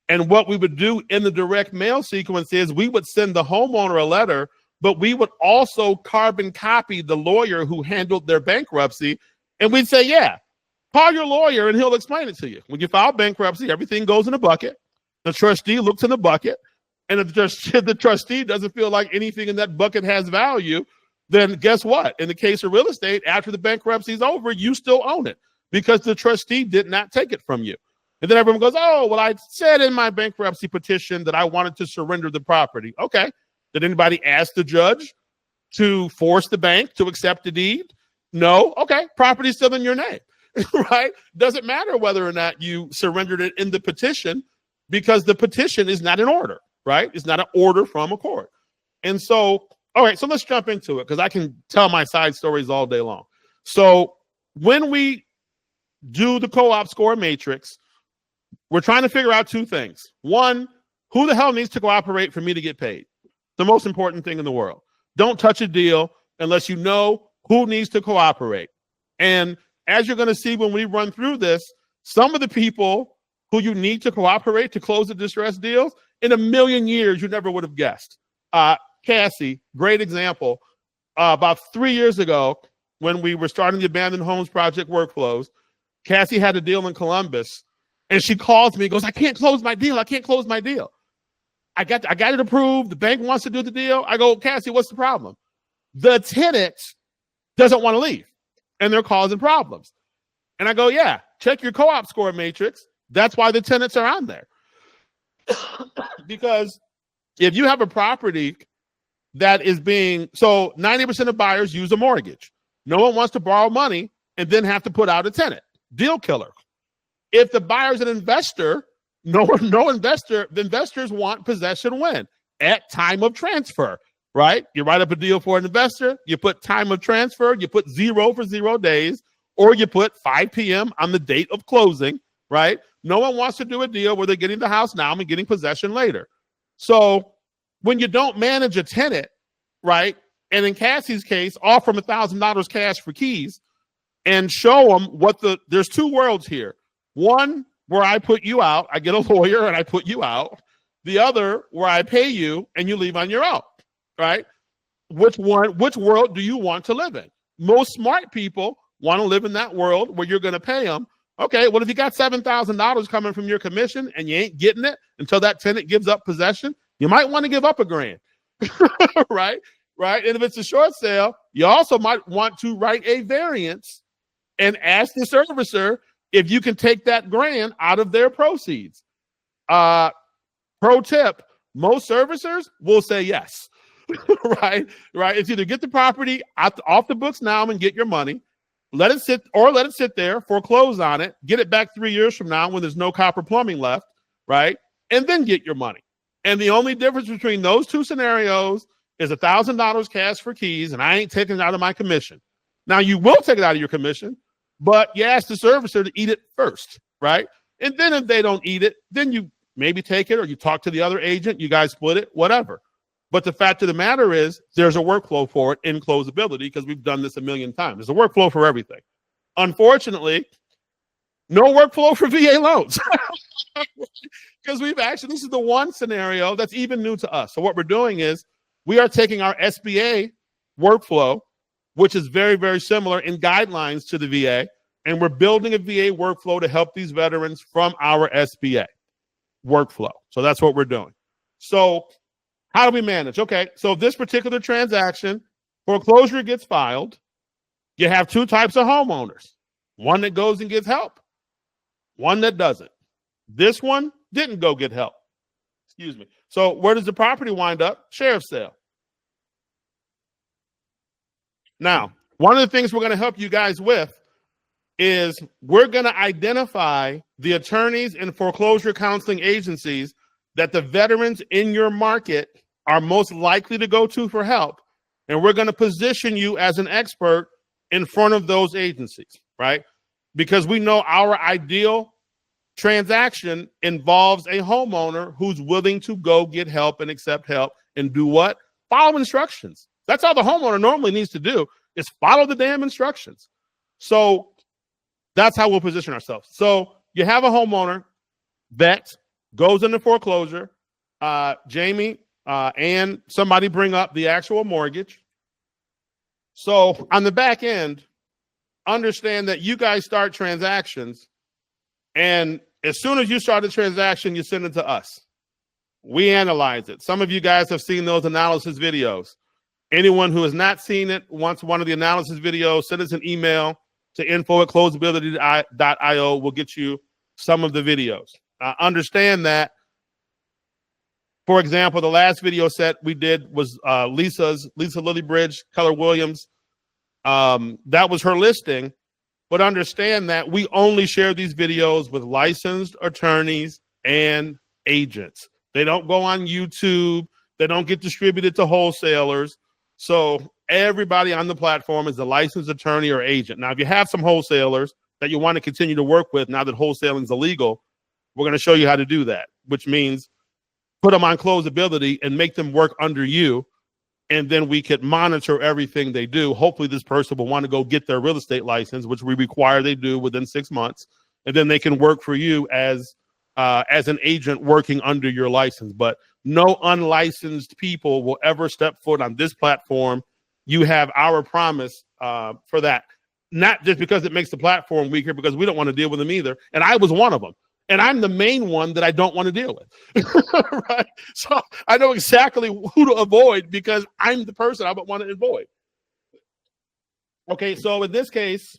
And what we would do in the direct mail sequence is we would send the homeowner a letter, but we would also carbon copy the lawyer who handled their bankruptcy. And we'd say, yeah, call your lawyer and he'll explain it to you. When you file bankruptcy, everything goes in a bucket. The trustee looks in the bucket. And if the trustee doesn't feel like anything in that bucket has value, then guess what? In the case of real estate, after the bankruptcy is over, you still own it because the trustee did not take it from you. And then everyone goes, oh, well, I said in my bankruptcy petition that I wanted to surrender the property. Okay. Did anybody ask the judge to force the bank to accept the deed? No. Okay. Property's still in your name, right? Doesn't matter whether or not you surrendered it in the petition, because the petition is not an order, right? It's not an order from a court. And so, all right, so let's jump into it, because I can tell my side stories all day long. So when we do the co-op score matrix, we're trying to figure out two things. One, who the hell needs to cooperate for me to get paid? The most important thing in the world. Don't touch a deal unless you know who needs to cooperate. And as you're going to see when we run through this, some of the people who you need to cooperate to close the distressed deals, in a million years, you never would have guessed. Cassie, great example. About 3 years ago, when we were starting the Abandoned Homes Project workflows, Cassie had a deal in Columbus, and she calls me and goes, I can't close my deal. I can't close my deal. I got it approved. The bank wants to do the deal. I go, Cassie, what's the problem? The tenant doesn't want to leave, and they're causing problems. And I go, yeah, check your co-op score matrix. That's why the tenants are on there. Because if you have a property that is so 90% of buyers use a mortgage. No one wants to borrow money and then have to put out a tenant. Deal killer. If the buyer's an investor, the investors want possession when? At time of transfer, right? You write up a deal for an investor, you put time of transfer, you put 0 for 0 days, or you put 5 p.m. on the date of closing, right? No one wants to do a deal where they're getting the house now and getting possession later. So when you don't manage a tenant, right, and in Cassie's case, offer them $1,000 cash for keys and show them there's two worlds here. One, where I put you out, I get a lawyer and I put you out. The other, where I pay you and you leave on your own. right? Which world do you want to live in? Most smart people want to live in that world where you're going to pay them. Okay, well, if you got $7,000 coming from your commission and you ain't getting it until that tenant gives up possession, you might want to give up $1,000, right? Right. And if it's a short sale, you also might want to write a variance and ask the servicer if you can take that $1,000 out of their proceeds. Pro tip, most servicers will say yes. Right. It's either get the property off the books now and get your money, let it sit there, foreclose on it, get it back 3 years from now when there's no copper plumbing left, right? And then get your money. And the only difference between those two scenarios is $1,000 cash for keys, and I ain't taking it out of my commission. Now, you will take it out of your commission, but you ask the servicer to eat it first, right? And then if they don't eat it, then you maybe take it or you talk to the other agent, you guys split it, whatever. But the fact of the matter is there's a workflow for it in CloseAbility because we've done this a million times. There's a workflow for everything. Unfortunately, no workflow for VA loans because this is the one scenario that's even new to us. So what we're doing is we are taking our SBA workflow, which is very, very similar in guidelines to the VA, and we're building a VA workflow to help these veterans from our SBA workflow. So that's what we're doing. So how do we manage? Okay, so this particular transaction, foreclosure gets filed. You have two types of homeowners. One that goes and gets help, one that doesn't. This one didn't go get help. Excuse me. So where does the property wind up? Sheriff's sale. Now, one of the things we're going to help you guys with is we're going to identify the attorneys and foreclosure counseling agencies that the veterans in your market are most likely to go to for help. And we're going to position you as an expert in front of those agencies, right? Because we know our ideal transaction involves a homeowner who's willing to go get help and accept help and do what? Follow instructions. That's all the homeowner normally needs to do is follow the damn instructions. So that's how we'll position ourselves. So you have a homeowner that goes into foreclosure. Jamie and somebody bring up the actual mortgage. So on the back end, understand that you guys start transactions, and as soon as you start a transaction, you send it to us. We analyze it. Some of you guys have seen those analysis videos. Anyone who has not seen it, wants one of the analysis videos, send us an email to info@closeability.io. We'll get you some of the videos. Understand that, for example, the last video set we did was Lisa Lillybridge, Keller Williams. That was her listing. But understand that we only share these videos with licensed attorneys and agents. They don't go on YouTube. They don't get distributed to wholesalers. So everybody on the platform is a licensed attorney or agent. Now, if you have some wholesalers that you want to continue to work with now that wholesaling is illegal, we're going to show you how to do that, which means put them on CloseAbility and make them work under you. And then we could monitor everything they do. Hopefully this person will want to go get their real estate license, which we require they do within 6 months. And then they can work for you as an agent working under your license. But no unlicensed people will ever step foot on this platform. You have our promise for that. Not just because it makes the platform weaker, because we don't want to deal with them either. And I was one of them. And I'm the main one that I don't want to deal with. Right? So I know exactly who to avoid because I'm the person I would want to avoid. Okay, so in this case,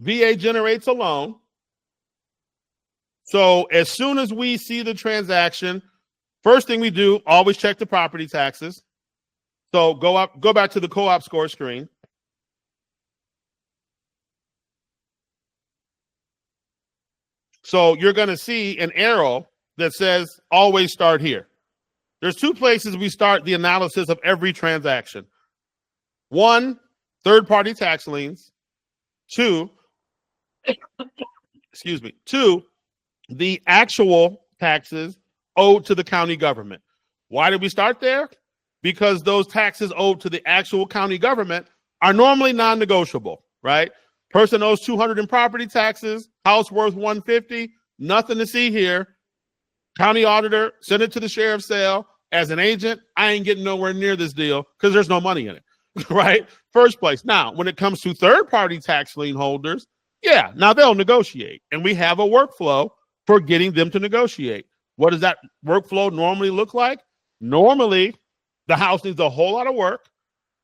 VA generates a loan. So as soon as we see the transaction, first thing we do, always check the property taxes. So go back to the co-op score screen. So you're going to see an arrow that says always start here. There's two places we start the analysis of every transaction. One, third-party tax liens. Two, two, the actual taxes owed to the county government. Why did we start there? Because those taxes owed to the actual county government are normally non-negotiable, right? Person owes $200 in property taxes, house worth $150, nothing to see here. County auditor, send it to the sheriff's sale, as an agent, I ain't getting nowhere near this deal because there's no money in it, right? First place. Now, when it comes to third-party tax lien holders, yeah, now they'll negotiate. And we have a workflow for getting them to negotiate. What does that workflow normally look like? Normally, the house needs a whole lot of work,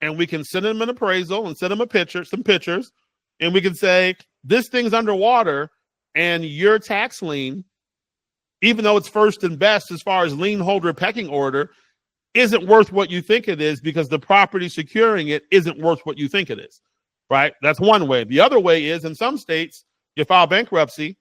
and we can send them an appraisal and send them some pictures, and we can say, this thing's underwater, and your tax lien, even though it's first and best as far as lien holder pecking order, isn't worth what you think it is because the property securing it isn't worth what you think it is, right? That's one way. The other way is in some states, you file bankruptcy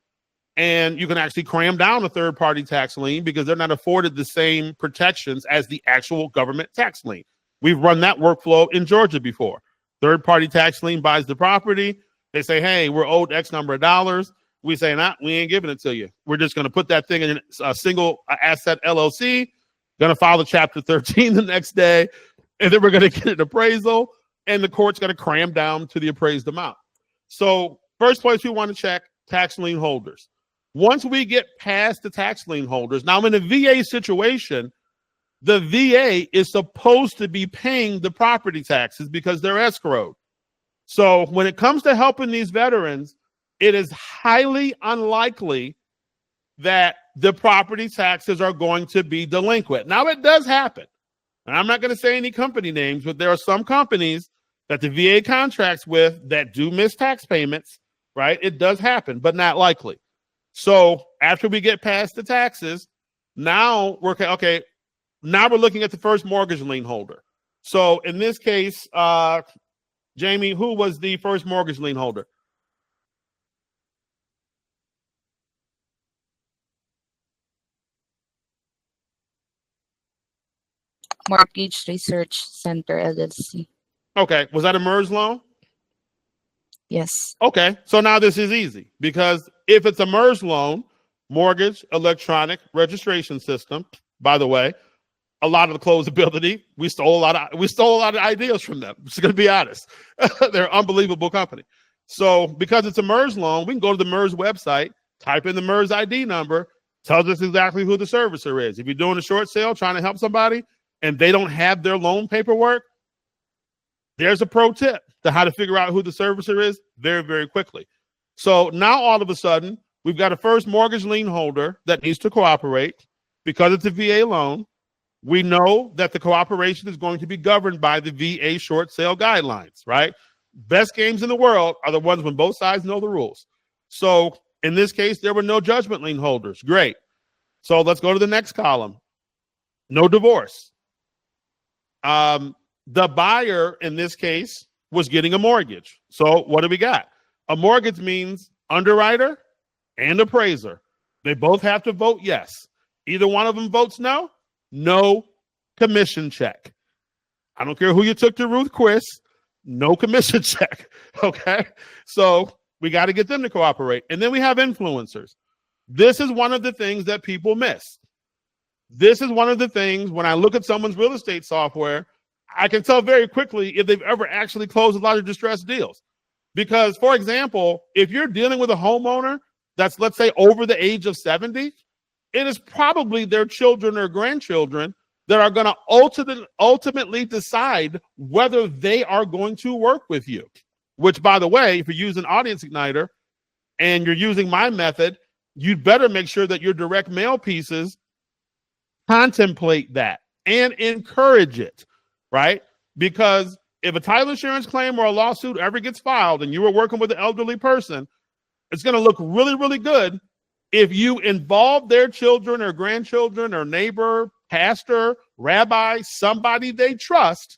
and you can actually cram down a third-party tax lien because they're not afforded the same protections as the actual government tax lien. We've run that workflow in Georgia before. Third-party tax lien buys the property. They say, hey, we're owed X number of dollars. We say, nah, we ain't giving it to you. We're just going to put that thing in a single asset LLC, going to file the Chapter 13 the next day, and then we're going to get an appraisal, and the court's going to cram down to the appraised amount. So first place we want to check, tax lien holders. Once we get past the tax lien holders, now in a VA situation, the VA is supposed to be paying the property taxes because they're escrowed. So when it comes to helping these veterans, it is highly unlikely that the property taxes are going to be delinquent. Now, it does happen. And I'm not going to say any company names, but there are some companies that the VA contracts with that do miss tax payments, right? It does happen, but not likely. So after we get past the taxes, now we're looking at the first mortgage lien holder. So in this case, Jamie, who was the first mortgage lien holder? Mortgage Research Center LLC. Okay. Was that a MERS loan? Yes. Okay. So now this is easy because if it's a MERS loan, mortgage electronic registration system, by the way, a lot of the CloseAbility, we stole a lot of ideas from them. Just going to be honest. They're an unbelievable company. So because it's a MERS loan, we can go to the MERS website, type in the MERS ID number, tells us exactly who the servicer is. If you're doing a short sale trying to help somebody and they don't have their loan paperwork, there's a pro tip to how to figure out who the servicer is very, very quickly. So now all of a sudden, we've got a first mortgage lien holder that needs to cooperate because it's a VA loan. We know that the cooperation is going to be governed by the VA short sale guidelines, right? Best games in the world are the ones when both sides know the rules. So in this case, there were no judgment lien holders. Great. So let's go to the next column. No divorce. The buyer in this case was getting a mortgage. So what do we got? A mortgage means underwriter and appraiser. They both have to vote yes. Either one of them votes no. No commission check. I don't care who you took to Ruth Chris, no commission check. Okay. So we got to get them to cooperate. And then we have influencers. This is one of the things that people miss. This is one of the things when I look at someone's real estate software, I can tell very quickly if they've ever actually closed a lot of distressed deals. Because, for example, if you're dealing with a homeowner that's, let's say, over the age of 70, it is probably their children or grandchildren that are going to ultimately decide whether they are going to work with you. Which, by the way, if you're using Audience Igniter and you're using my method, you'd better make sure that your direct mail pieces contemplate that and encourage it, right? Because if a title insurance claim or a lawsuit ever gets filed and you were working with an elderly person, it's going to look really, really good if you involve their children or grandchildren or neighbor, pastor, rabbi, somebody they trust.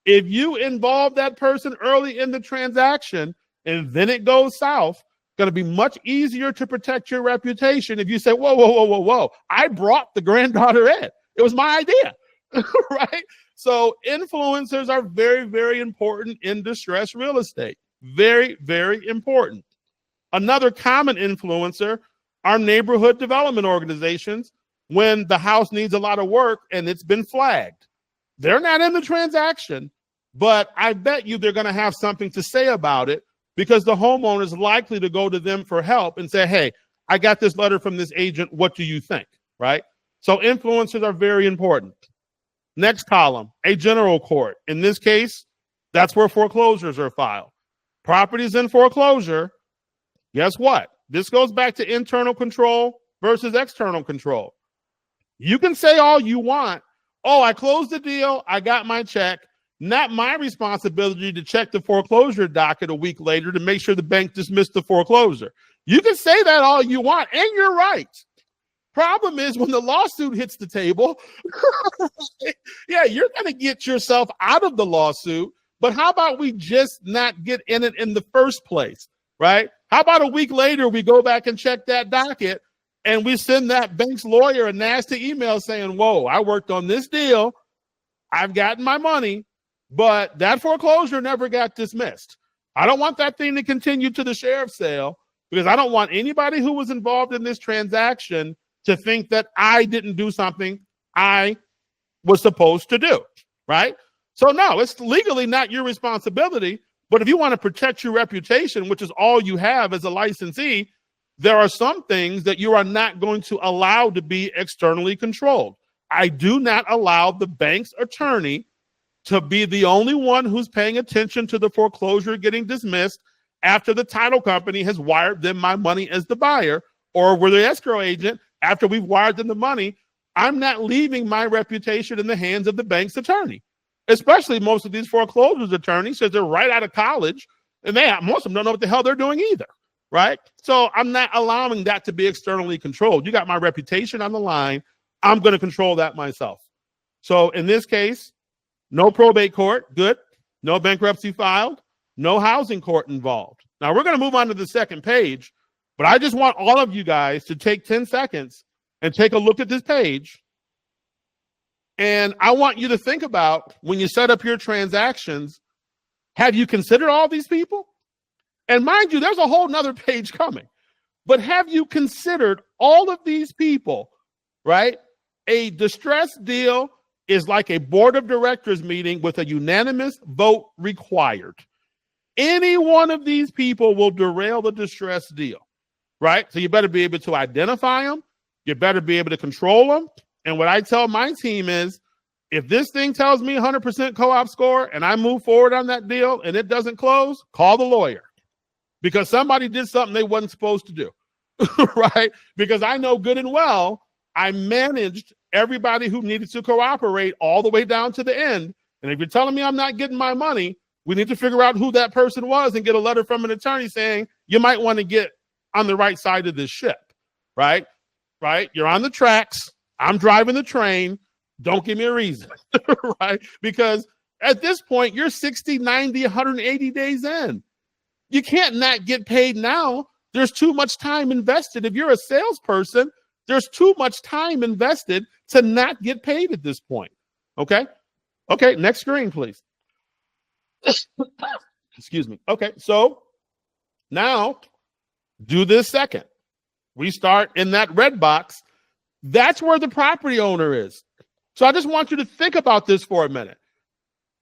If you involve that person early in the transaction and then it goes south, it's going to be much easier to protect your reputation if you say, whoa, I brought the granddaughter in. It was my idea, right? So influencers are very, very important in distressed real estate. Very, very important. Another common influencer are neighborhood development organizations when the house needs a lot of work and it's been flagged. They're not in the transaction, but I bet you they're going to have something to say about it because the homeowner is likely to go to them for help and say, hey, I got this letter from this agent. What do you think? Right? So influencers are very important. Next column, a general court. In this case, that's where foreclosures are filed. Properties in foreclosure, guess what? This goes back to internal control versus external control. You can say all you want. Oh, I closed the deal. I got my check. Not my responsibility to check the foreclosure docket a week later to make sure the bank dismissed the foreclosure. You can say that all you want, and you're right. Problem is when the lawsuit hits the table, yeah, you're going to get yourself out of the lawsuit. But how about we just not get in it in the first place, right? How about a week later, we go back and check that docket and we send that bank's lawyer a nasty email saying, whoa, I worked on this deal. I've gotten my money, but that foreclosure never got dismissed. I don't want that thing to continue to the sheriff's sale because I don't want anybody who was involved in this transaction to think that I didn't do something I was supposed to do, right? So no, it's legally not your responsibility, but if you want to protect your reputation, which is all you have as a licensee, there are some things that you are not going to allow to be externally controlled. I do not allow the bank's attorney to be the only one who's paying attention to the foreclosure getting dismissed after the title company has wired them my money as the buyer, or we're the escrow agent after we've wired them the money. I'm not leaving my reputation in the hands of the bank's attorney, especially most of these foreclosures attorneys, because they're right out of college and most of them don't know what the hell they're doing either, right? So I'm not allowing that to be externally controlled. You got my reputation on the line. I'm going to control that myself. So in this case, no probate court, good. No bankruptcy filed, no housing court involved. Now we're going to move on to the second page, but I just want all of you guys to take 10 seconds and take a look at this page. And I want you to think about when you set up your transactions, have you considered all these people? And mind you, there's a whole nother page coming, but have you considered all of these people, right? A distressed deal is like a board of directors meeting with a unanimous vote required. Any one of these people will derail the distressed deal, right? So you better be able to identify them. You better be able to control them. And what I tell my team is, if this thing tells me 100% co-op score and I move forward on that deal and it doesn't close, call the lawyer because somebody did something they wasn't supposed to do, right? Because I know good and well, I managed everybody who needed to cooperate all the way down to the end. And if you're telling me I'm not getting my money, we need to figure out who that person was and get a letter from an attorney saying you might want to get on the right side of this ship, right? Right? You're on the tracks. I'm driving the train. Don't give me a reason, right? Because at this point, you're 60, 90, 180 days in. You can't not get paid now. There's too much time invested. If you're a salesperson, there's too much time invested to not get paid at this point. Okay? Okay, next screen, please. Excuse me. Okay, so now do this second. We start in that red box. That's where the property owner is. So I just want you to think about this for a minute.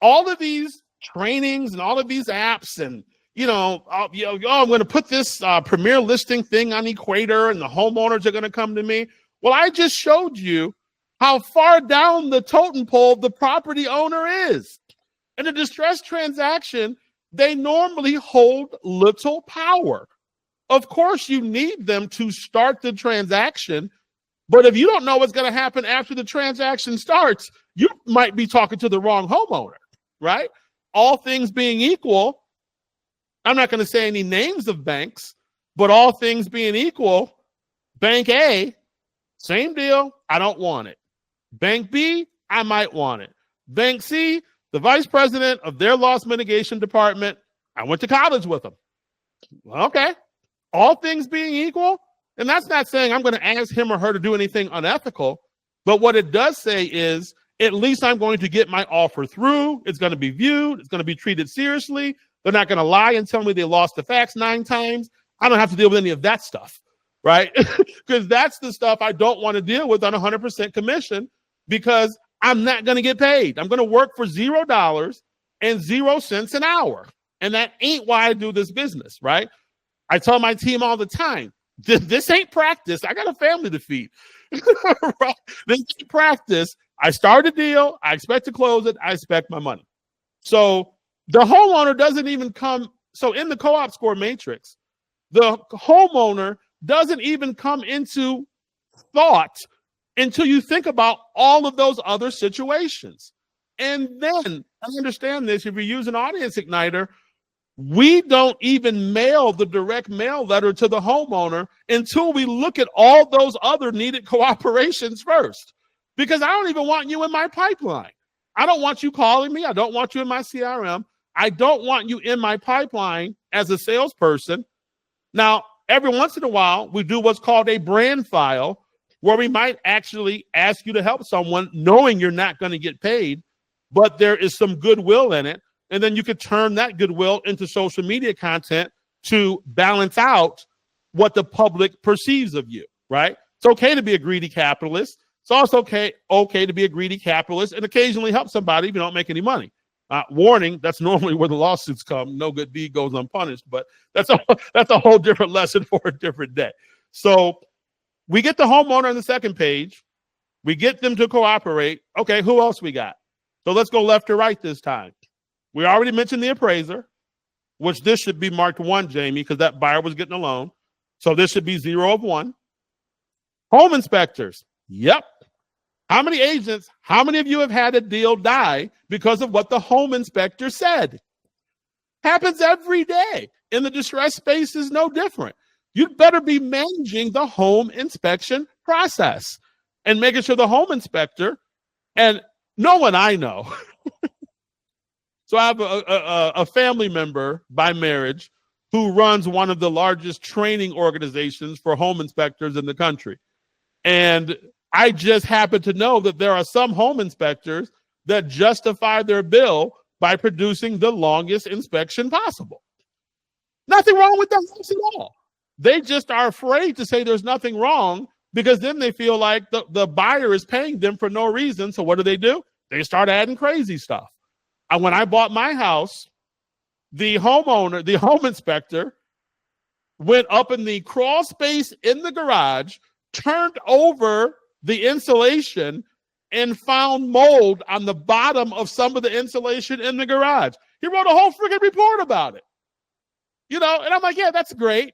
All of these trainings and all of these apps and, I'm going to put this premier listing thing on Equator and the homeowners are going to come to me. Well, I just showed you how far down the totem pole the property owner is. In a distressed transaction, they normally hold little power. Of course, you need them to start the transaction. But if you don't know what's going to happen after the transaction starts, you might be talking to the wrong homeowner, right? All things being equal, I'm not going to say any names of banks, but all things being equal, Bank A, same deal, I don't want it. Bank B, I might want it. Bank C, the vice president of their loss mitigation department, I went to college with them. Okay, all things being equal, and that's not saying I'm going to ask him or her to do anything unethical, but what it does say is at least I'm going to get my offer through. It's going to be viewed. It's going to be treated seriously. They're not going to lie and tell me they lost the facts 9 times. I don't have to deal with any of that stuff, right? Because that's the stuff I don't want to deal with on 100% commission because I'm not going to get paid. I'm going to work for $0 and 0 cents an hour. And that ain't why I do this business, right? I tell my team all the time, this ain't practice. I got a family to feed. Right? Then you practice. I start a deal. I expect to close it. I expect my money. So the homeowner doesn't even come. So in the co-op score matrix, the homeowner doesn't even come into thought until you think about all of those other situations. And then I understand this. If you use an audience igniter, we don't even mail the direct mail letter to the homeowner until we look at all those other needed cooperations first. Because I don't even want you in my pipeline. I don't want you calling me. I don't want you in my CRM. I don't want you in my pipeline as a salesperson. Now, every once in a while, we do what's called a brand file, where we might actually ask you to help someone knowing you're not going to get paid, but there is some goodwill in it. And then you could turn that goodwill into social media content to balance out what the public perceives of you, right? It's okay to be a greedy capitalist. It's also okay to be a greedy capitalist and occasionally help somebody if you don't make any money. Warning, that's normally where the lawsuits come. No good deed goes unpunished, but that's a whole different lesson for a different day. So we get the homeowner on the second page. We get them to cooperate. Okay, who else we got? So let's go left to right this time. We already mentioned the appraiser, which this should be marked 1, Jamie, because that buyer was getting a loan. So this should be 0 of 1. Home inspectors. Yep. How many agents, how many of you have had a deal die because of what the home inspector said? Happens every day. In the distress space is no different. You'd better be managing the home inspection process and making sure the home inspector, and no one I know. So I have a family member by marriage who runs one of the largest training organizations for home inspectors in the country. And I just happen to know that there are some home inspectors that justify their bill by producing the longest inspection possible. Nothing wrong with that at all. They just are afraid to say there's nothing wrong because then they feel like the buyer is paying them for no reason. So what do? They start adding crazy stuff. And when I bought my house, the home inspector, went up in the crawl space in the garage, turned over the insulation, and found mold on the bottom of some of the insulation in the garage. He wrote a whole freaking report about it. And I'm like, yeah, that's great.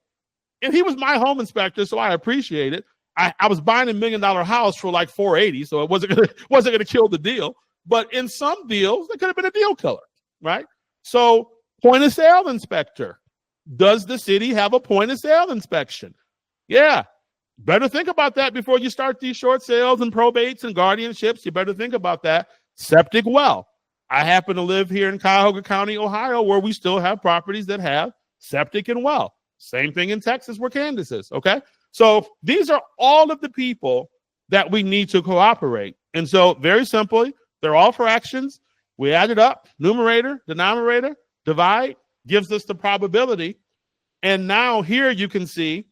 And he was my home inspector, so I appreciate it. I was buying $1 million house for like $480, so it wasn't gonna kill the deal. But in some deals, that could have been a deal killer, right? So point of sale inspector. Does the city have a point of sale inspection? Yeah. Better think about that before you start these short sales and probates and guardianships. You better think about that. Septic well. I happen to live here in Cuyahoga County, Ohio, where we still have properties that have septic and well. Same thing in Texas where Candace is, okay? So these are all of the people that we need to cooperate. And so very simply, they're all fractions. We add it up, numerator, denominator, divide, gives us the probability. And now here you can see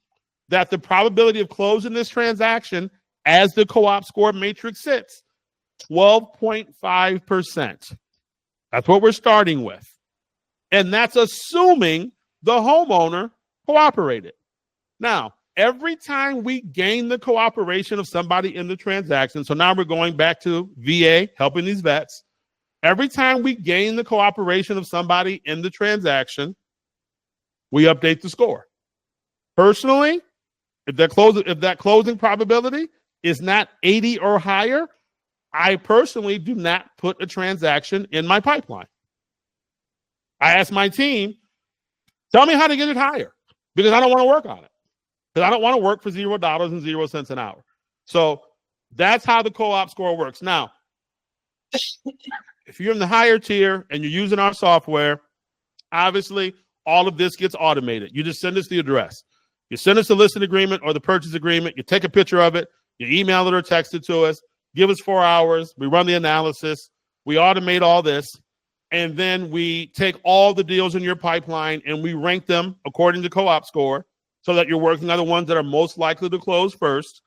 that the probability of closing this transaction as the co-op score matrix sits, 12.5%. That's what we're starting with. And that's assuming the homeowner cooperated. Now, every time we gain the cooperation of somebody in the transaction, so now we're going back to VA, helping these vets. Every time we gain the cooperation of somebody in the transaction, we update the score. Personally, if that closing probability is not 80 or higher, I personally do not put a transaction in my pipeline. I ask my team, tell me how to get it higher, because I don't want to work on it. Because I don't want to work for $0 and 0 cents an hour. So that's how the co-op score works. Now, if you're in the higher tier and you're using our software, obviously all of this gets automated. You just send us the address. You send us the listing agreement or the purchase agreement. You take a picture of it. You email it or text it to us. Give us 4 hours. We run the analysis. We automate all this. And then we take all the deals in your pipeline and we rank them according to co-op score so that you're working on the ones that are most likely to close first.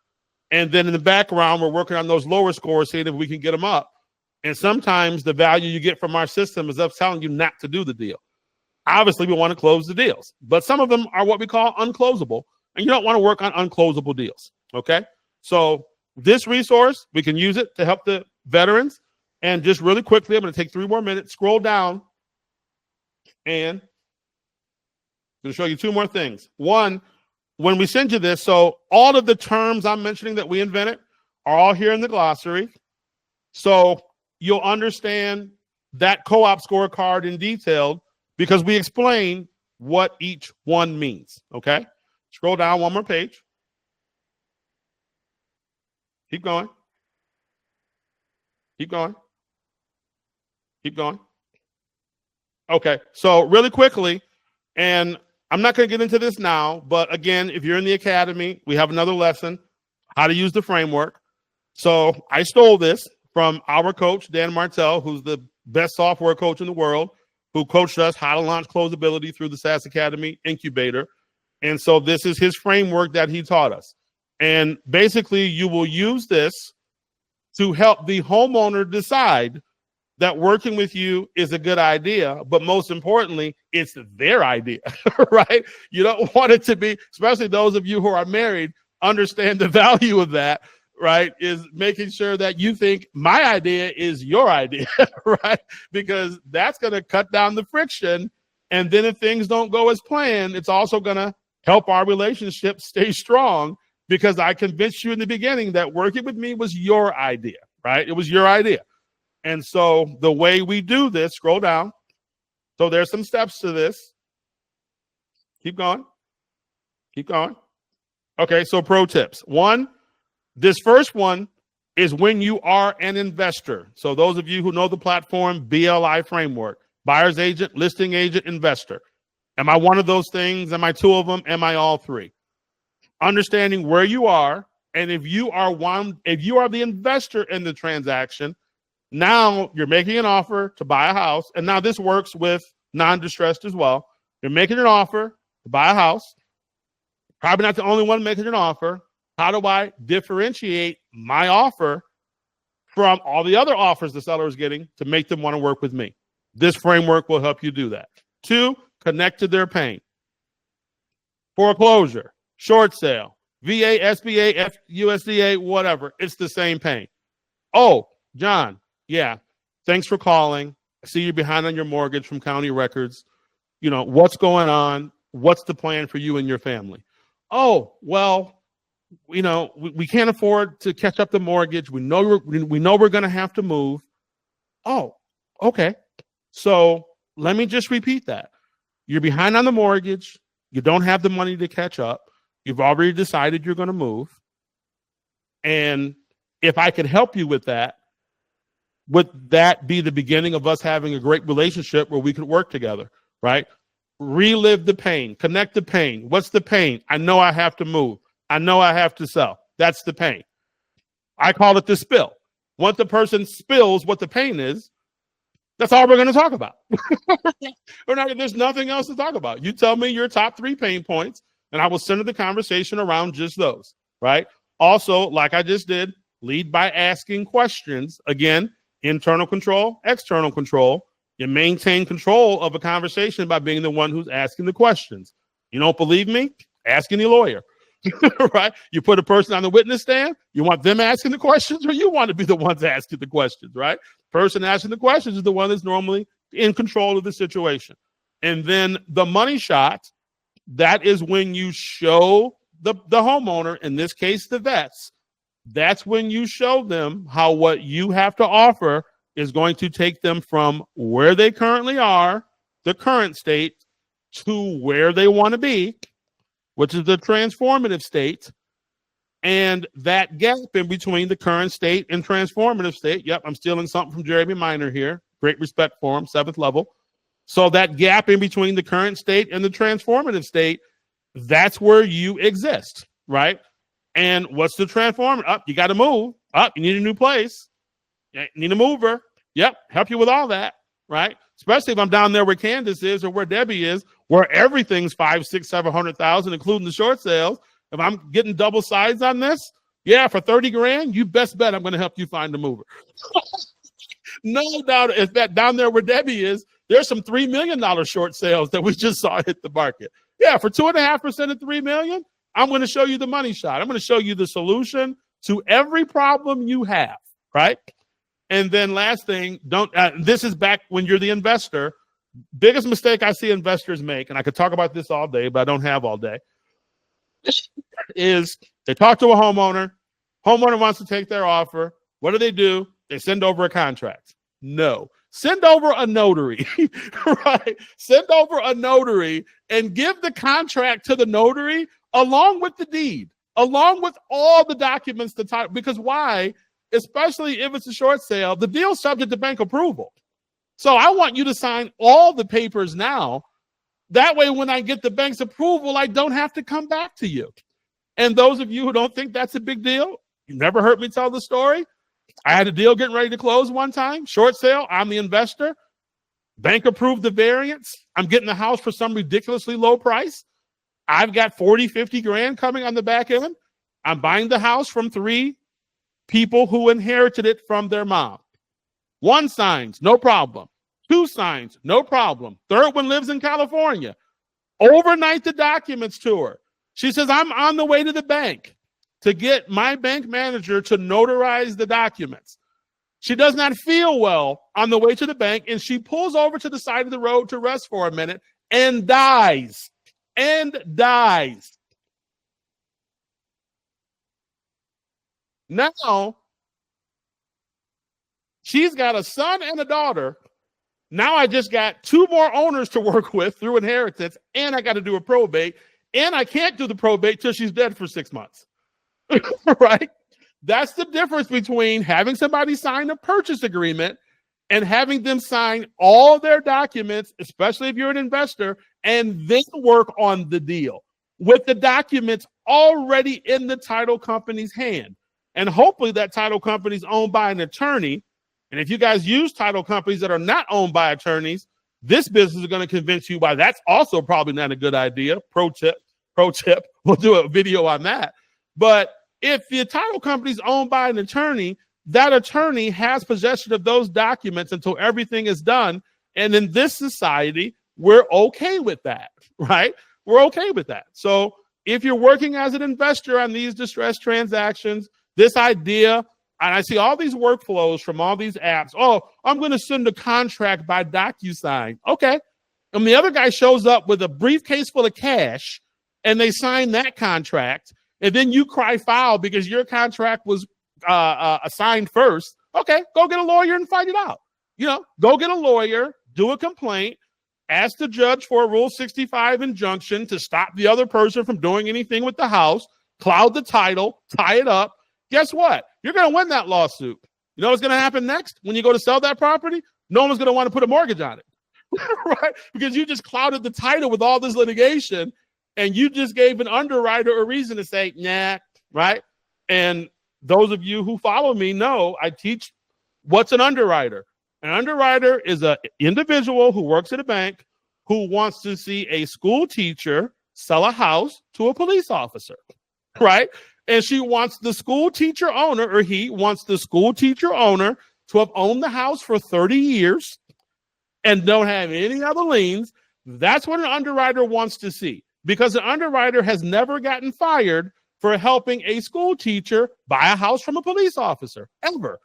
And then in the background, we're working on those lower scores, seeing if we can get them up. And sometimes the value you get from our system is us telling you not to do the deal. Obviously, we want to close the deals, but some of them are what we call unclosable, and you don't want to work on unclosable deals, okay? So this resource, we can use it to help the veterans. And just really quickly, I'm going to take 3 more minutes, scroll down, and I'm going to show you 2 more things. One, when we send you this, so all of the terms I'm mentioning that we invented are all here in the glossary. So you'll understand that co-op scorecard in detail because we explain what each one means, okay? Scroll down 1 more page. Keep going. Keep going. Keep going. Okay, so really quickly, and I'm not going to get into this now, but again, if you're in the academy, we have another lesson, how to use the framework. So I stole this from our coach, Dan Martell, who's the best software coach in the world, who coached us how to launch CloseAbility through the SaaS Academy incubator. And so this is his framework that he taught us. And basically, you will use this to help the homeowner decide that working with you is a good idea, but most importantly, it's their idea, right? You don't want it to be, especially those of you who are married, understand the value of that, right? Is making sure that you think my idea is your idea, right? Because that's going to cut down the friction. And then if things don't go as planned, it's also going to help our relationship stay strong because I convinced you in the beginning that working with me was your idea, right? It was your idea. And so the way we do this, scroll down. So there's some steps to this. Keep going. Keep going. Okay, so pro tips. 1, this first one is when you are an investor. So those of you who know the platform, BLI framework, buyer's agent, listing agent, investor. Am I one of those things? Am I 2 of them? Am I all 3? Understanding where you are, and if you are the investor in the transaction, now you're making an offer to buy a house. And now this works with non-distressed as well. You're making an offer to buy a house. Probably not the only one making an offer. How do I differentiate my offer from all the other offers the seller is getting to make them want to work with me? This framework will help you do that. 2, connect to their pain. Foreclosure, short sale, VA, SBA, USDA, whatever. It's the same pain. Oh, John, yeah, thanks for calling. I see you're behind on your mortgage from county records. You know, what's going on? What's the plan for you and your family? Oh, well, you know, we can't afford to catch up the mortgage. We know we're going to have to move. Oh, okay. So let me just repeat that. You're behind on the mortgage. You don't have the money to catch up. You've already decided you're going to move. And if I could help you with that, would that be the beginning of us having a great relationship where we could work together, right? Relive the pain, connect the pain. What's the pain? I know I have to move. I know I have to sell. That's the pain. I call it the spill. Once the person spills what the pain is, that's all we're going to talk about. There's nothing else to talk about. You tell me your top 3 pain points, and I will center the conversation around just those, right? Also, like I just did, lead by asking questions. Again, internal control, external control. You maintain control of a conversation by being the one who's asking the questions. You don't believe me? Ask any lawyer, right? You put a person on the witness stand, you want them asking the questions or you want to be the ones asking the questions, right? Person asking the questions is the one that's normally in control of the situation. And then the money shot, that is when you show the homeowner, in this case, the vets, that's when you show them how what you have to offer is going to take them from where they currently are, the current state, to where they want to be, which is the transformative state. And that gap in between the current state and transformative state, yep, I'm stealing something from Jeremy Minor here. Great respect for him, 7th level. So that gap in between the current state and the transformative state, that's where you exist, right? And what's the transformative? Up, you got to move. Up, you need a new place. You need a mover. Yep, help you with all that, right? Especially if I'm down there where Candace is or where Debbie is, where everything's 500, 600, 700,000, including the short sales. If I'm getting double sides on this, yeah, for 30 grand, you best bet I'm going to help you find a mover. No doubt, if that down there where Debbie is, there's some $3 million short sales that we just saw hit the market. Yeah, for 2.5% of $3 million, I'm going to show you the money shot. I'm going to show you the solution to every problem you have, right? And then last thing, this is back when you're the investor. Biggest mistake I see investors make, and I could talk about this all day, but I don't have all day, is they talk to a homeowner. Homeowner wants to take their offer. What do? They send over a contract. No. Send over a notary, right? Send over a notary and give the contract to the notary along with the deed, along with all the documents, the title. Because why? Especially if it's a short sale, the deal's subject to bank approval. So I want you to sign all the papers now. That way, when I get the bank's approval, I don't have to come back to you. And those of you who don't think that's a big deal, you never heard me tell the story. I had a deal getting ready to close one time, short sale. I'm the investor. Bank approved the variance. I'm getting the house for some ridiculously low price. I've got 40, 50 grand coming on the back end. I'm buying the house from 3 people who inherited it from their mom. 1 signs, no problem. 2 signs, no problem. 3rd one lives in California. Overnight the documents to her. She says, I'm on the way to the bank to get my bank manager to notarize the documents. She does not feel well on the way to the bank, and she pulls over to the side of the road to rest for a minute and dies. Now, she's got a son and a daughter. Now I just got 2 more owners to work with through inheritance, and I got to do a probate, and I can't do the probate till she's dead for 6 months. Right? That's the difference between having somebody sign a purchase agreement and having them sign all their documents, especially if you're an investor, and then work on the deal with the documents already in the title company's hand. And hopefully that title company is owned by an attorney. And if you guys use title companies that are not owned by attorneys, this business is going to convince you why that's also probably not a good idea. Pro tip. We'll do a video on that. But if the title company is owned by an attorney, that attorney has possession of those documents until everything is done. And in this society, we're okay with that, right? We're okay with that. So if you're working as an investor on these distressed transactions, this idea, and I see all these workflows from all these apps. Oh, I'm going to send a contract by DocuSign. Okay. And the other guy shows up with a briefcase full of cash and they sign that contract. And then you cry foul because your contract was assigned first. Okay, go get a lawyer and fight it out. Go get a lawyer, do a complaint, ask the judge for a Rule 65 injunction to stop the other person from doing anything with the house, cloud the title, tie it up. Guess what? You're going to win that lawsuit. You know what's going to happen next? When you go to sell that property, no one's going to want to put a mortgage on it, right? Because you just clouded the title with all this litigation. And you just gave an underwriter a reason to say, nah, right? And those of you who follow me know I teach what's an underwriter. An underwriter is an individual who works at a bank who wants to see a school teacher sell a house to a police officer, right? And she wants the school teacher owner, or he wants the school teacher owner to have owned the house for 30 years and don't have any other liens. That's what an underwriter wants to see. Because an underwriter has never gotten fired for helping a school teacher buy a house from a police officer, ever.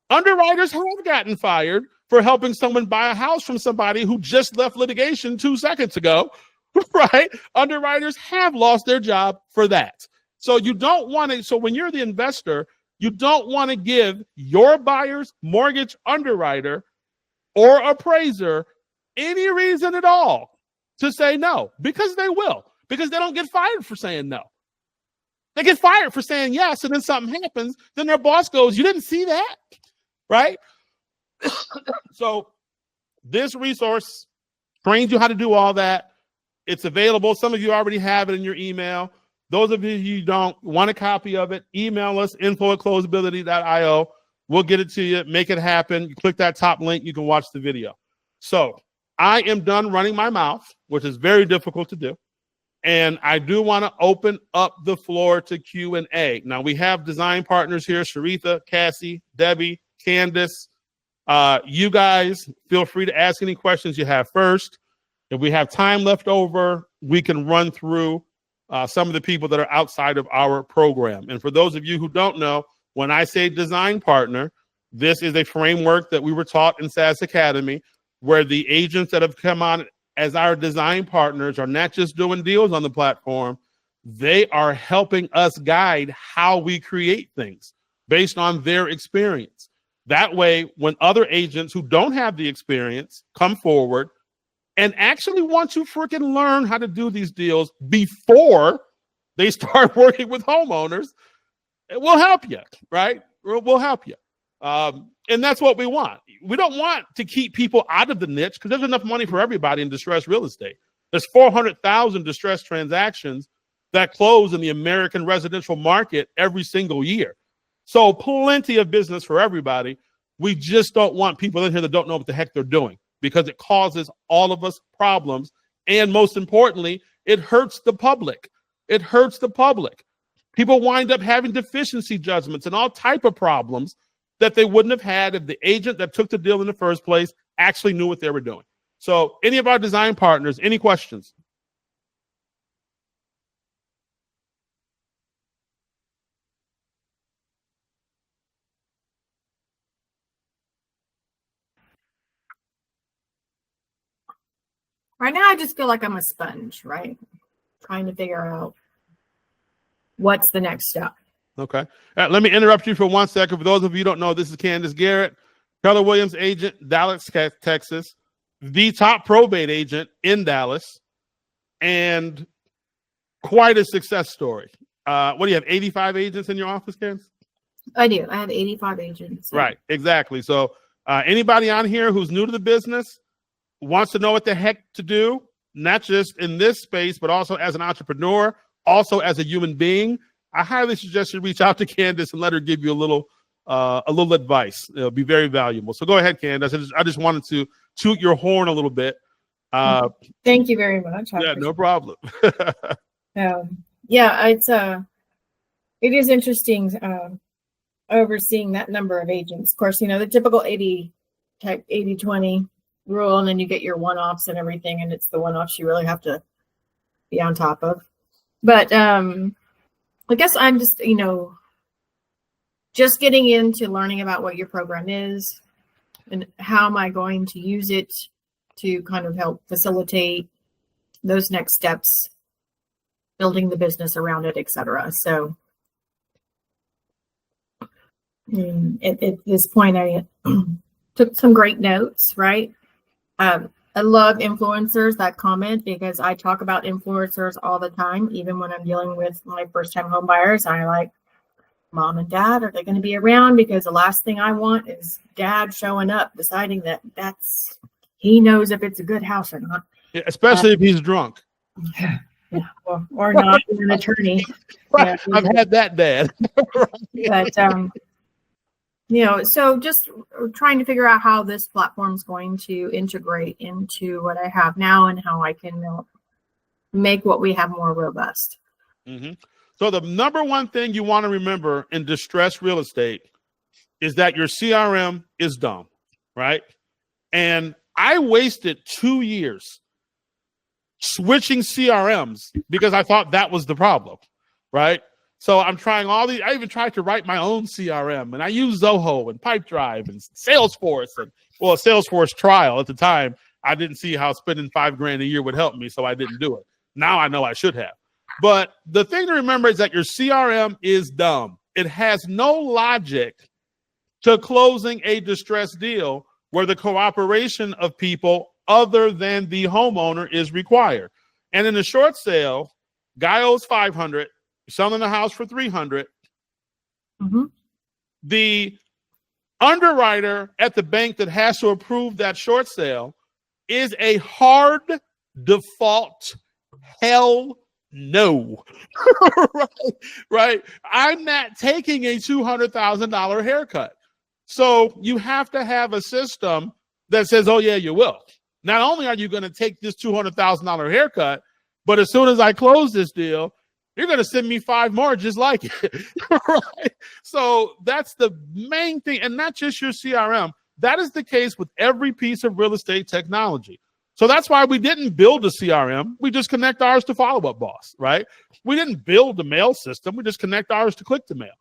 Underwriters have gotten fired for helping someone buy a house from somebody who just left litigation 2 seconds ago, right? Underwriters have lost their job for that. So you don't want to, so when you're the investor, you don't want to give your buyer's mortgage underwriter or appraiser any reason at all to say no, because they will, because they don't get fired for saying no. They get fired for saying yes, and then something happens. Then their boss goes, you didn't see that, right? So this resource trains you how to do all that. It's available. Some of you already have it in your email. Those of you who don't want a copy of it, email us, info@closeability.io. We'll get it to you, make it happen. You click that top link, you can watch the video. So I am done running my mouth, which is very difficult to do. And I do want to open up the floor to Q&A. Now, we have design partners here, Sharitha, Cassie, Debbie, Candace. You guys, feel free to ask any questions you have first. If we have time left over, we can run through some of the people that are outside of our program. And for those of you who don't know, when I say design partner, this is a framework that we were taught in SAS Academy, where the agents that have come on as our design partners are not just doing deals on the platform, they are helping us guide how we create things based on their experience. That way, when other agents who don't have the experience come forward and actually want to freaking learn how to do these deals before they start working with homeowners, we'll help you, right? We'll help you. And that's what we want. We don't want to keep people out of the niche because there's enough money for everybody in distressed real estate. There's 400,000 distressed transactions that close in the American residential market every single year. So plenty of business for everybody. We just don't want people in here that don't know what the heck they're doing because it causes all of us problems. And most importantly, it hurts the public. It hurts the public. People wind up having deficiency judgments and all type of problems that they wouldn't have had if the agent that took the deal in the first place actually knew what they were doing. So any of our design partners, any questions? Right now, I just feel like I'm a sponge, right? Trying to figure out what's the next step. Okay. Let me interrupt you for 1 second. For those of you who don't know, this is Candace Garrett, Keller Williams agent, Dallas, Texas, the top probate agent in Dallas, and quite a success story. What do you have, 85 agents in your office, Candace? I do. I have 85 agents. So. Right, exactly. So anybody on here who's new to the business, wants to know what the heck to do, not just in this space, but also as an entrepreneur, also as a human being, I highly suggest you reach out to Candace and let her give you a little advice. It'll be very valuable. So go ahead, Candace. I just wanted to toot your horn a little bit. Thank you very much. Yeah, no problem. Yeah, it is interesting overseeing that number of agents. Of course, the typical 80-20 rule, and then you get your one-offs and everything, and it's the one-offs you really have to be on top of. But I guess I'm just, just getting into learning about what your program is and how am I going to use it to kind of help facilitate those next steps, building the business around it, etc. So at this point, I took some great notes, right? I love influencers that comment because I talk about influencers all the time, even when I'm dealing with my first-time home buyers. I like, mom and dad, are they going to be around? Because the last thing I want is dad showing up, deciding that he knows if it's a good house or not. Yeah, especially if he's drunk. Yeah, or not an attorney. Right. Yeah, I've had that, Dad. But so just trying to figure out how this platform is going to integrate into what I have now and how I can make what we have more robust. Mm-hmm. So the number one thing you want to remember in distressed real estate is that your CRM is dumb, right? And I wasted 2 years switching CRMs because I thought that was the problem, right? So I'm trying all these. I even tried to write my own CRM, and I use Zoho and Pipedrive and Salesforce. And a Salesforce trial at the time, I didn't see how spending $5,000 a year would help me, so I didn't do it. Now I know I should have. But the thing to remember is that your CRM is dumb. It has no logic to closing a distressed deal where the cooperation of people other than the homeowner is required. And in a short sale, guy owes $500. Selling the house for $300. Mm-hmm. The underwriter at the bank that has to approve that short sale is a hard default hell no. right? I'm not taking a $200,000 haircut. So you have to have a system that says, oh, yeah, you will. Not only are you going to take this $200,000 haircut, but as soon as I close this deal, you're going to send me 5 more just like it, right? So that's the main thing, and not just your CRM. That is the case with every piece of real estate technology. So that's why we didn't build a CRM. We just connect ours to Follow Up Boss, right? We didn't build the mail system. We just connect ours to Click to Mail.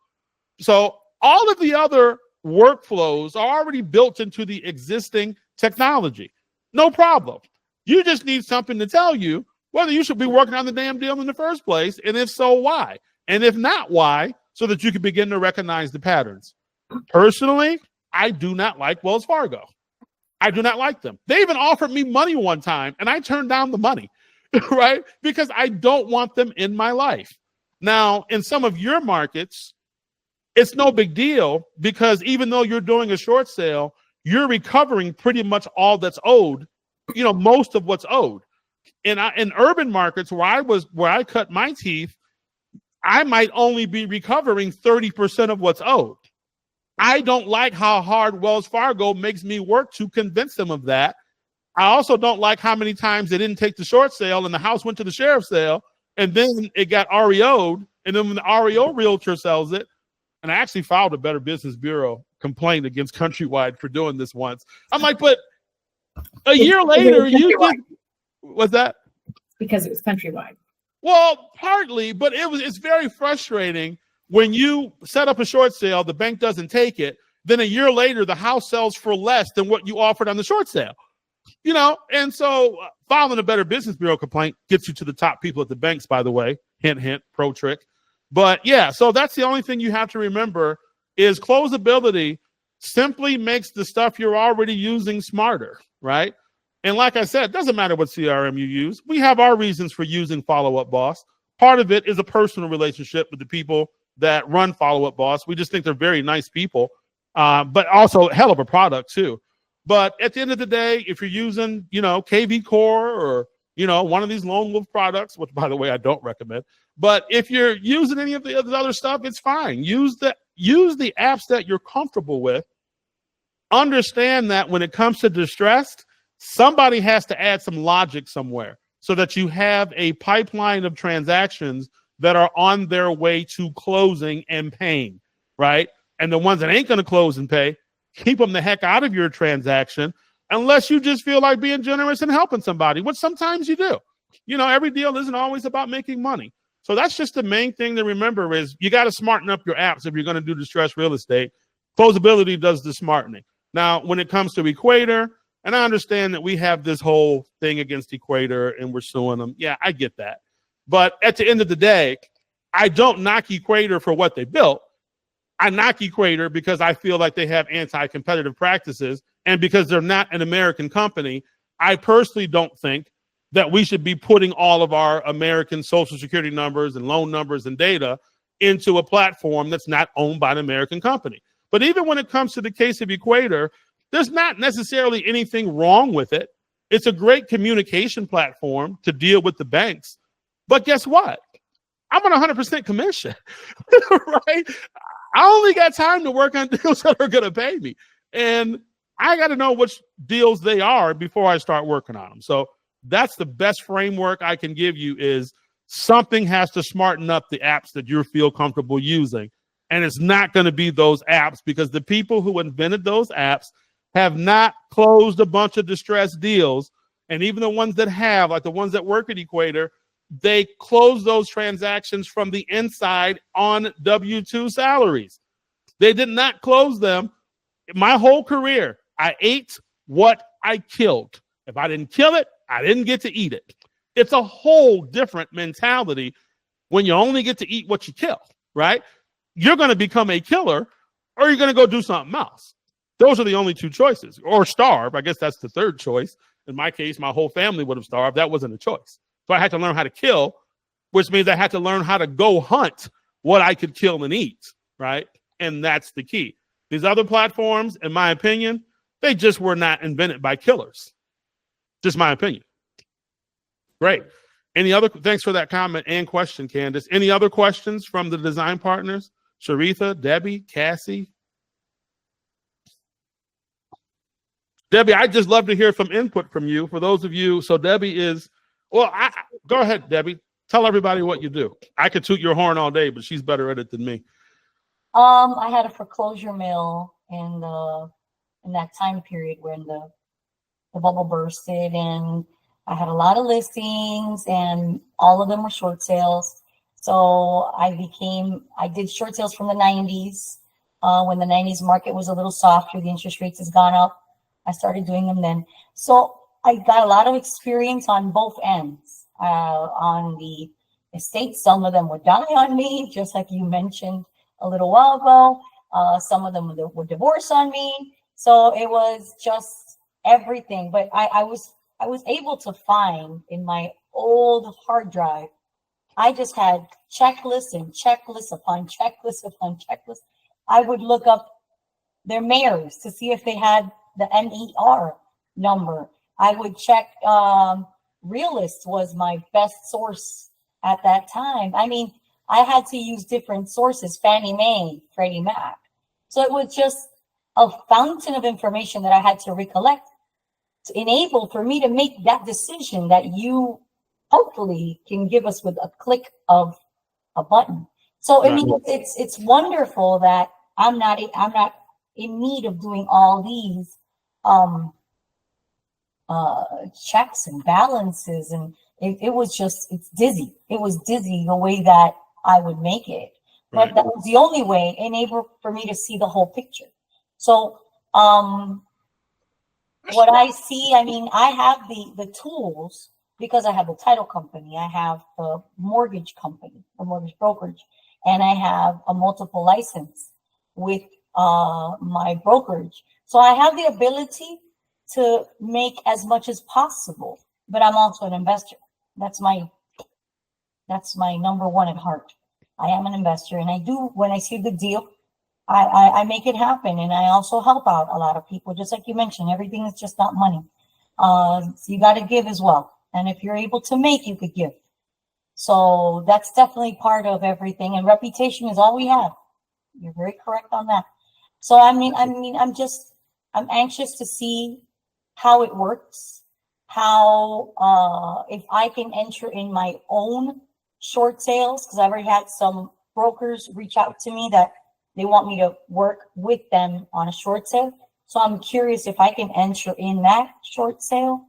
So all of the other workflows are already built into the existing technology. No problem. You just need something to tell you whether you should be working on the damn deal in the first place, and if so, why? And if not, why? So that you can begin to recognize the patterns. Personally, I do not like Wells Fargo. I do not like them. They even offered me money one time, and I turned down the money, right? Because I don't want them in my life. Now, in some of your markets, it's no big deal because even though you're doing a short sale, you're recovering pretty much all that's owed, most of what's owed. In urban markets where I cut my teeth, I might only be recovering 30% of what's owed. I don't like how hard Wells Fargo makes me work to convince them of that. I also don't like how many times they didn't take the short sale and the house went to the sheriff's sale and then it got REO'd. And then when the REO realtor sells it, and I actually filed a Better Business Bureau complaint against Countrywide for doing this once. I'm like, but a year later, what's that? Because it was Countrywide. Well, partly, but it's very frustrating when you set up a short sale, the bank doesn't take it, then a year later, the house sells for less than what you offered on the short sale. And so filing a Better Business Bureau complaint gets you to the top people at the banks, by the way. Hint, hint, pro trick. But yeah, so that's the only thing you have to remember is CloseAbility simply makes the stuff you're already using smarter, right? And like I said, it doesn't matter what CRM you use. We have our reasons for using Follow Up Boss. Part of it is a personal relationship with the people that run Follow Up Boss. We just think they're very nice people, but also a hell of a product too. But at the end of the day, if you're using, KV Core or, one of these Lone Wolf products, which by the way, I don't recommend, but if you're using any of the other stuff, it's fine. Use the apps that you're comfortable with. Understand that when it comes to distressed, somebody has to add some logic somewhere so that you have a pipeline of transactions that are on their way to closing and paying, right? And the ones that ain't going to close and pay, keep them the heck out of your transaction unless you just feel like being generous and helping somebody, which sometimes you do. Every deal isn't always about making money. So that's just the main thing to remember is you got to smarten up your apps if you're going to do distressed real estate. CloseAbility does the smartening. Now, when it comes to Equator, and I understand that we have this whole thing against Equator and we're suing them. Yeah, I get that. But at the end of the day, I don't knock Equator for what they built. I knock Equator because I feel like they have anti-competitive practices. And because they're not an American company, I personally don't think that we should be putting all of our American social security numbers and loan numbers and data into a platform that's not owned by an American company. But even when it comes to the case of Equator, there's not necessarily anything wrong with it. It's a great communication platform to deal with the banks. But guess what? I'm on 100% commission, right? I only got time to work on deals that are going to pay me. And I got to know which deals they are before I start working on them. So that's the best framework I can give you is something has to smarten up the apps that you feel comfortable using. And it's not going to be those apps because the people who invented those apps have not closed a bunch of distressed deals. And even the ones that have, like the ones that work at Equator, they close those transactions from the inside on W-2 salaries. They did not close them. My whole career, I ate what I killed. If I didn't kill it, I didn't get to eat it. It's a whole different mentality when you only get to eat what you kill, right? You're going to become a killer or you're going to go do something else. Those are the only two choices. Or starve. I guess that's the third choice. In my case, my whole family would have starved. That wasn't a choice. So I had to learn how to kill, which means I had to learn how to go hunt what I could kill and eat, right? And that's the key. These other platforms, in my opinion, they just were not invented by killers. Just my opinion. Great. Thanks for that comment and question, Candace. Any other questions from the design partners? Sharitha, Debbie, Cassie? Debbie, I'd just love to hear some input from you. For those of you, so Debbie is, go ahead, Debbie. Tell everybody what you do. I could toot your horn all day, but she's better at it than me. I had a foreclosure mill in that time period when the the bubble bursted, and I had a lot of listings, and all of them were short sales. So I did short sales from the 90s. When the 90s market was a little softer, the interest rates has gone up. I started doing them then. So I got a lot of experience on both ends. On the estate, some of them would die on me, just like you mentioned a little while ago. Some of them would divorce on me. So it was just everything. But I was able to find in my old hard drive, I just had checklists and checklists upon checklists upon checklists. I would look up their mayors to see if they had the NER number. I would check, Realist was my best source at that time. I mean, I had to use different sources, Fannie Mae, Freddie Mac. So it was just a fountain of information that I had to recollect to enable for me to make that decision that you hopefully can give us with a click of a button. So I mean, it's wonderful that I'm not in need of doing all these checks and balances, and it was just, it's dizzy. It was dizzy the way that I would make it, but that was the only way enable for me to see the whole picture. So what I see, I mean, I have the tools because I have the title company, I have the mortgage company, the mortgage brokerage, and I have a multiple license with my brokerage. So I have the ability to make as much as possible, but I'm also an investor. That's my number one at heart. I am an investor, and I do, when I see a good deal, I make it happen. And I also help out a lot of people, just like you mentioned, everything is just not money. So you got to give as well. And if you're able to make, you could give. So that's definitely part of everything. And reputation is all we have. You're very correct on that. So I'm anxious to see how it works, how if I can enter in my own short sales, because I've already had some brokers reach out to me that they want me to work with them on a short sale. So I'm curious if I can enter in that short sale,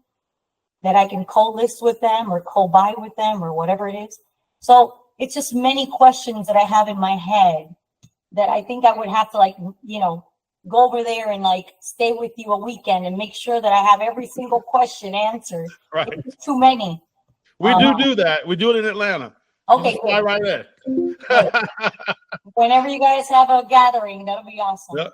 that I can co-list with them or co-buy with them or whatever it is. So it's just many questions that I have in my head that I think I would have to go over there and stay with you a weekend and make sure that I have every single question answered. Right. It's too many. We do that. We do it in Atlanta. Okay. Fly right there. Whenever you guys have a gathering, that'll be awesome. Yep.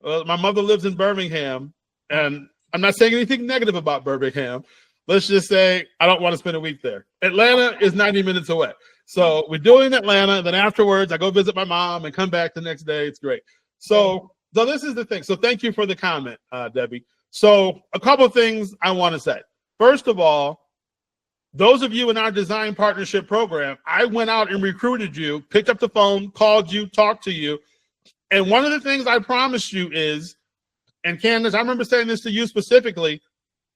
Well, my mother lives in Birmingham, and I'm not saying anything negative about Birmingham. Let's just say I don't want to spend a week there. Atlanta is 90 minutes away. So we're doing Atlanta. Then afterwards, I go visit my mom and come back the next day. It's great. So this is the thing. So thank you for the comment, Debbie. So a couple of things I want to say. First of all, those of you in our design partnership program, I went out and recruited you, picked up the phone, called you, talked to you. And one of the things I promised you is, and Candace, I remember saying this to you specifically,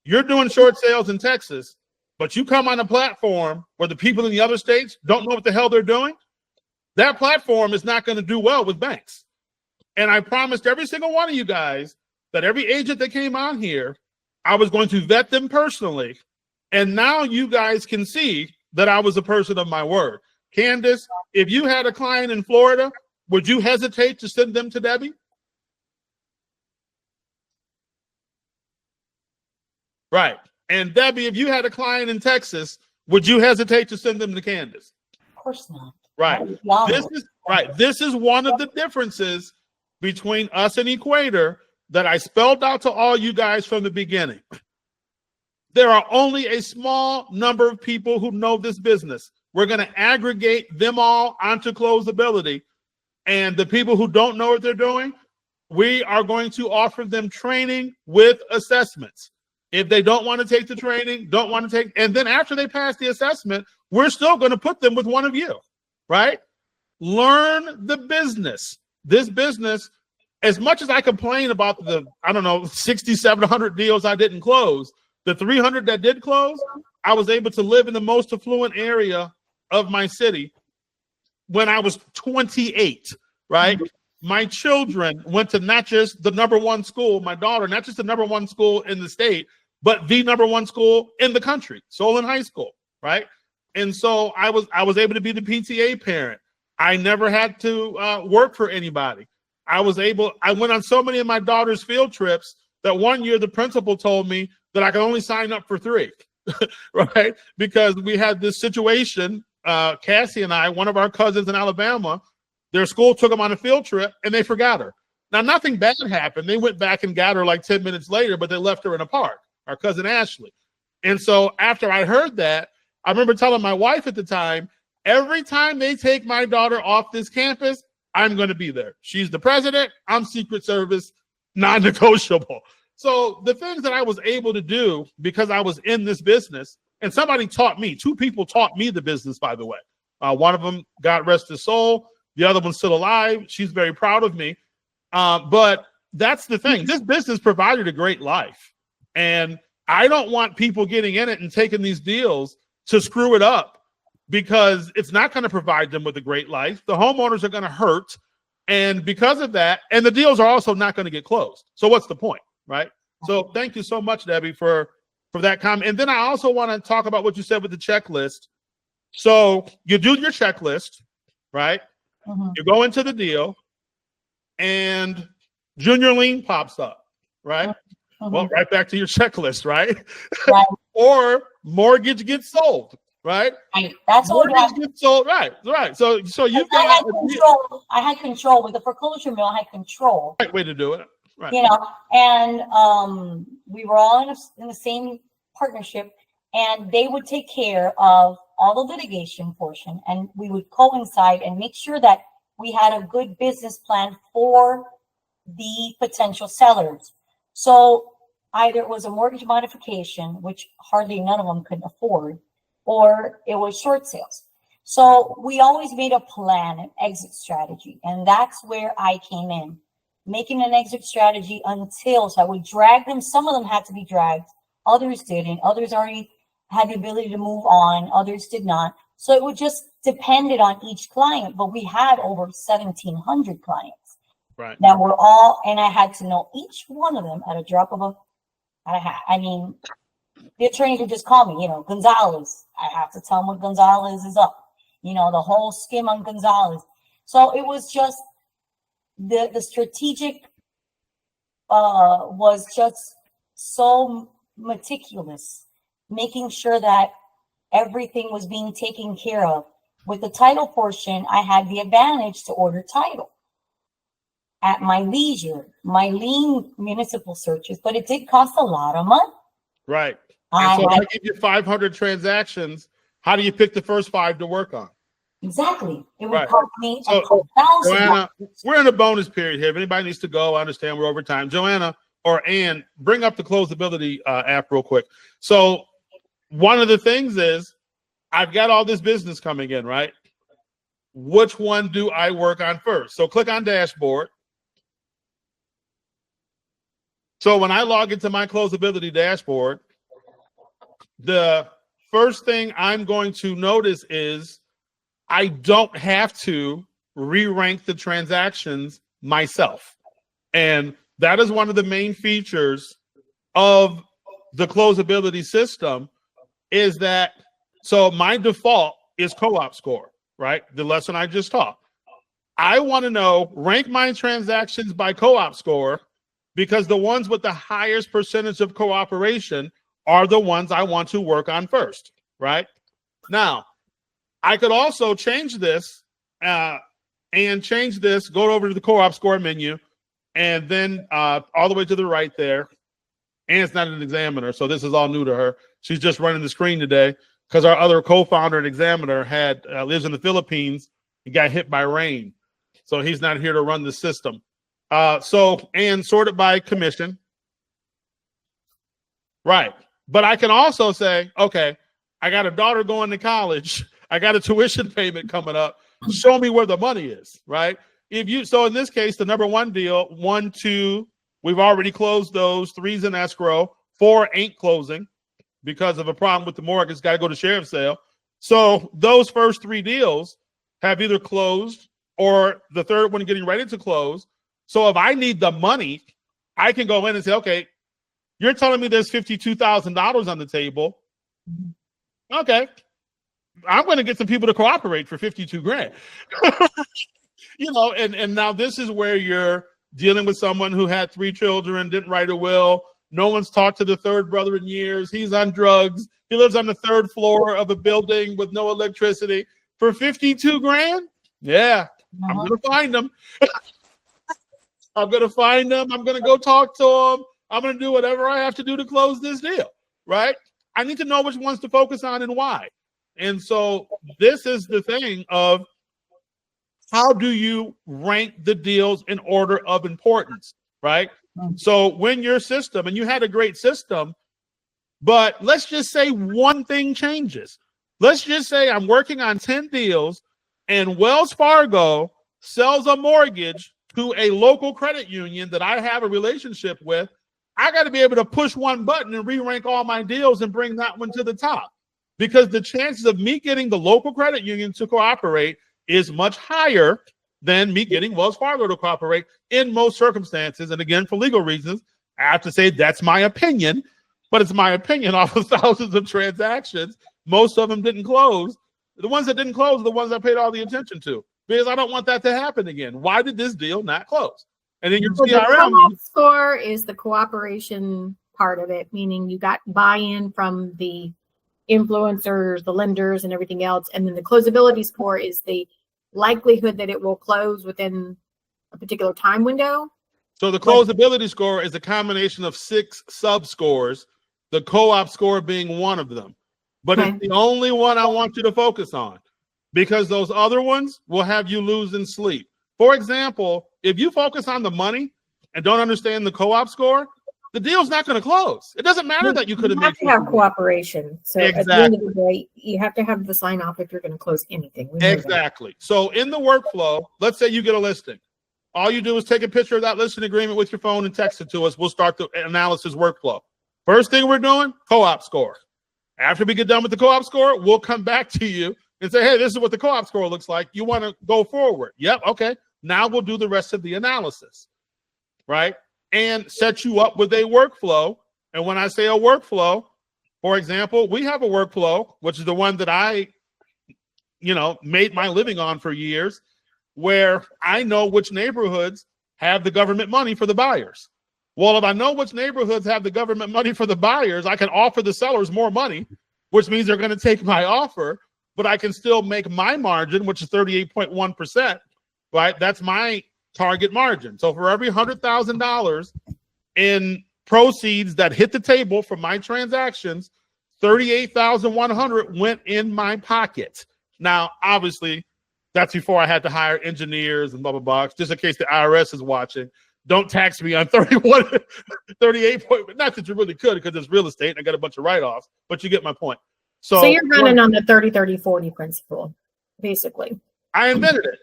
you're doing short sales in Texas, but you come on a platform where the people in the other states don't know what the hell they're doing. That platform is not going to do well with banks. And I promised every single one of you guys that every agent that came on here, I was going to vet them personally. And now you guys can see that I was a person of my word. Candace, if you had a client in Florida, would you hesitate to send them to Debbie? Right. And Debbie, if you had a client in Texas, would you hesitate to send them to Candace? Of course not. Right. This is one of the differences between us and Equator that I spelled out to all you guys from the beginning. There are only a small number of people who know this business. We're going to aggregate them all onto CloseAbility. And the people who don't know what they're doing, we are going to offer them training with assessments. If they don't want to take the training, and then after they pass the assessment, we're still going to put them with one of you, right? Learn the business. This business, as much as I complain about the, 6,700 deals I didn't close, the 300 that did close, I was able to live in the most affluent area of my city when I was 28, right? Mm-hmm. My children went to not just the number one school, my daughter, not just the number one school in the state, but the number one school in the country, Solon High School, right? And so I was able to be the PTA parent. I never had to work for anybody. I went on so many of my daughter's field trips that one year the principal told me that I could only sign up for 3, right? Because we had this situation, Cassie and I, one of our cousins in Alabama, their school took them on a field trip and they forgot her. Now, nothing bad happened. They went back and got her like 10 minutes later, but they left her in a park, our cousin Ashley. And so after I heard that, I remember telling my wife at the time, every time they take my daughter off this campus, I'm going to be there. She's the president. I'm Secret Service, non-negotiable. So the things that I was able to do because I was in this business, and somebody taught me, 2 people taught me the business, by the way. One of them, God rest his soul. The other one's still alive. She's very proud of me. But that's the thing. This business provided a great life. And I don't want people getting in it and taking these deals to screw it up, because it's not going to provide them with a great life. The homeowners are going to hurt. And because of that, and the deals are also not going to get closed. So what's the point, right? So thank you so much, Debbie, for that comment. And then I also want to talk about what you said with the checklist. So you do your checklist, right? Mhm. You go into the deal and junior lien pops up, right? Mhm. Well, right back to your checklist, right? Right. Or mortgage gets sold, right? Right. That's what Mortgage gets sold, right? So you've got I had control with the foreclosure mill. I had control, the right way to do it, right? you know, and we were all in the same partnership, and they would take care of all the litigation portion, and we would coincide and make sure that we had a good business plan for the potential sellers. So either it was a mortgage modification, which hardly none of them could afford, or it was short sales. So we always made a plan, an exit strategy. And that's where I came in, making an exit strategy so I would drag them. Some of them had to be dragged. Others didn't. Others already had the ability to move on. Others did not. So it would just depended on each client. But we had over 1,700 clients. Right. That were all, and I had to know each one of them at a drop of a hat. I mean, the attorney could just call me, Gonzalez. I have to tell him what Gonzalez is up. The whole skim on Gonzalez. So it was just the strategic was just so meticulous, making sure that everything was being taken care of. With the title portion, I had the advantage to order title at my leisure, my lien municipal searches, but it did cost a lot of money. Right. And so if I give you 500 transactions, how do you pick the first 5 to work on? Exactly. It would Right. cost me So, $1,000. Joanna, we're in a bonus period here. If anybody needs to go, I understand we're over time. Joanna or Ann, bring up the CloseAbility app real quick. So one of the things is I've got all this business coming in, right? Which one do I work on first? So click on dashboard. So when I log into my CloseAbility dashboard, the first thing I'm going to notice is I don't have to re-rank the transactions myself. And that is one of the main features of the CloseAbility system is that, so my default is co-op score, right? The lesson I just taught. I want to know, rank my transactions by co-op score, because the ones with the highest percentage of cooperation are the ones I want to work on first, right? Now, I could also change this go over to the co-op score menu, and then all the way to the right there. Anne's not an examiner, so this is all new to her. She's just running the screen today because our other co-founder and examiner lives in the Philippines and got hit by rain. So he's not here to run the system. And sorted by commission. Right. But I can also say, okay, I got a daughter going to college. I got a tuition payment coming up. Show me where the money is, right? So in this case, the number 1 deal, 1, 2, we've already closed those. 3's in escrow. 4 ain't closing because of a problem with the mortgage. It's got to go to sheriff's sale. So those first 3 deals have either closed or the third one getting ready to close. So if I need the money, I can go in and say, okay, You're telling me there's $52,000 on the table. Okay. I'm going to get some people to cooperate for 52 grand. You know, and now this is where you're dealing with someone who had 3 children, didn't write a will. No one's talked to the third brother in years. He's on drugs. He lives on the 3rd floor of a building with no electricity for 52 grand. Yeah, I'm going to find them. I'm going to find them. I'm going to go talk to them. I'm going to do whatever I have to do to close this deal, right? I need to know which ones to focus on and why. And so this is the thing of how do you rank the deals in order of importance, right? So when your system, and you had a great system, but let's just say one thing changes. Let's just say I'm working on 10 deals and Wells Fargo sells a mortgage to a local credit union that I have a relationship with. I got to be able to push one button and re-rank all my deals and bring that one to the top, because the chances of me getting the local credit union to cooperate is much higher than me getting Wells Fargo to cooperate in most circumstances. And again, for legal reasons, I have to say that's my opinion, but it's my opinion off of thousands of transactions. Most of them didn't close. The ones that didn't close are the ones I paid all the attention to, because I don't want that to happen again. Why did this deal not close? And then your So the CRM co-op score is the cooperation part of it, meaning you got buy-in from the influencers, the lenders, and everything else. And then the closability score is the likelihood that it will close within a particular time window. So the closability score is a combination of 6 sub-scores, the co-op score being one of them. But it's the only one I want you to focus on, because those other ones will have you losing sleep. For example, if you focus on the money and don't understand the co-op score, the deal's not going to close. It doesn't matter that you could have made. You have to have cooperation. So at the end of the day, you have to have the sign off if you're going to close anything. Exactly. So in the workflow, let's say you get a listing. All you do is take a picture of that listing agreement with your phone and text it to us. We'll start the analysis workflow. First thing we're doing, co-op score. After we get done with the co-op score, we'll come back to you and say, hey, this is what the co-op score looks like. You want to go forward? Yep. Okay. Now we'll do the rest of the analysis, right? And set you up with a workflow. And when I say a workflow, for example, we have a workflow, which is the one that I, made my living on for years, where I know which neighborhoods have the government money for the buyers. Well, if I know which neighborhoods have the government money for the buyers, I can offer the sellers more money, which means they're going to take my offer, but I can still make my margin, which is 38.1%, right? That's my target margin. So for every $100,000 in proceeds that hit the table from my transactions, 38,100 went in my pocket. Now, obviously, that's before I had to hire engineers and blah, blah, blah. Just in case the IRS is watching, don't tax me on 38 point. Not that you really could, because it's real estate and I got a bunch of write-offs, but you get my point. So you're running on the 30-30-40 principle, basically. I invented it.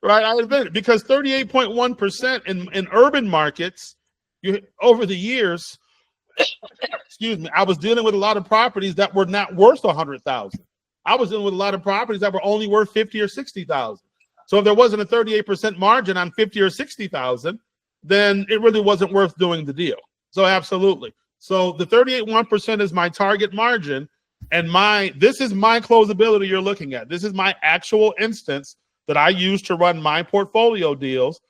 Right, I invented it because 38.1% in urban markets, over the years, excuse me, I was dealing with a lot of properties that were not worth 100,000. I was dealing with a lot of properties that were only worth 50 or 60,000. So if there wasn't a 38% margin on 50 or 60,000, then it really wasn't worth doing the deal. So absolutely. So the 38.1% is my target margin, and this is my closability you're looking at. This is my actual instance that I use to run my portfolio deals,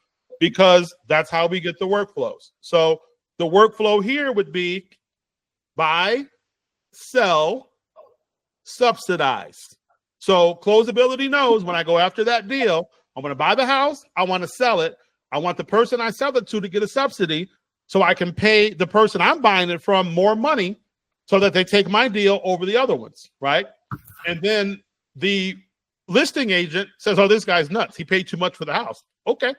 because that's how we get the workflows. So the workflow here would be buy, sell, subsidize. So closability knows when I go after that deal, I'm going to buy the house, I want to sell it, I want the person I sell it to get a subsidy so I can pay the person I'm buying it from more money so that they take my deal over the other ones, right? And then the listing agent says, oh, this guy's nuts. He paid too much for the house. Okay.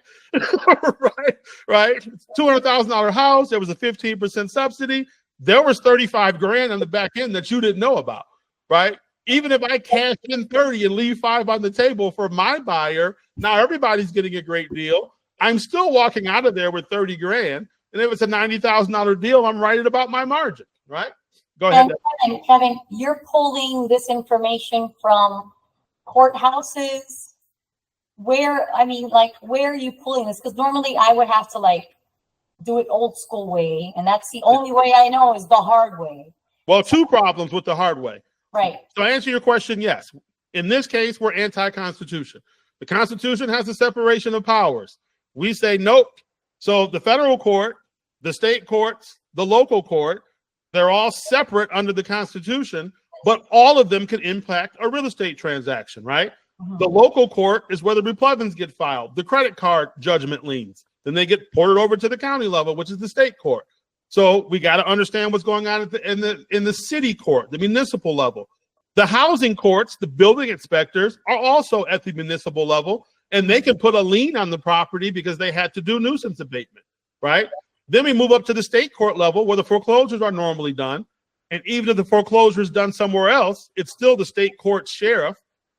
right. $200,000 house. There was a 15% subsidy. There was 35 grand on the back end that you didn't know about, right? Even if I cash in 30 and leave 5 on the table for my buyer, now everybody's getting a great deal. I'm still walking out of there with 30 grand. And if it's a $90,000 deal, I'm right at about my margin, right? Go ahead. And Kevin, you're pulling this information from courthouses. Where are you pulling this? Because normally I would have to do it old school way, and that's the only way I know is the hard way. Well, two problems with the hard way. Right. So to answer your question, yes. In this case, we're anti-Constitution. The Constitution has a separation of powers. We say nope. So the federal court, the state courts, the local court, they're all separate under the Constitution, but all of them can impact a real estate transaction, right? Mhm. The local court is where the replevins get filed, the credit card judgment liens. Then they get ported over to the county level, which is the state court. So we got to understand what's going on in the city court, the municipal level. The housing courts, the building inspectors are also at the municipal level, and they can put a lien on the property because they had to do nuisance abatement, right? Then we move up to the state court level where the foreclosures are normally done. And even if the foreclosure is done somewhere else, it's still the state court sheriff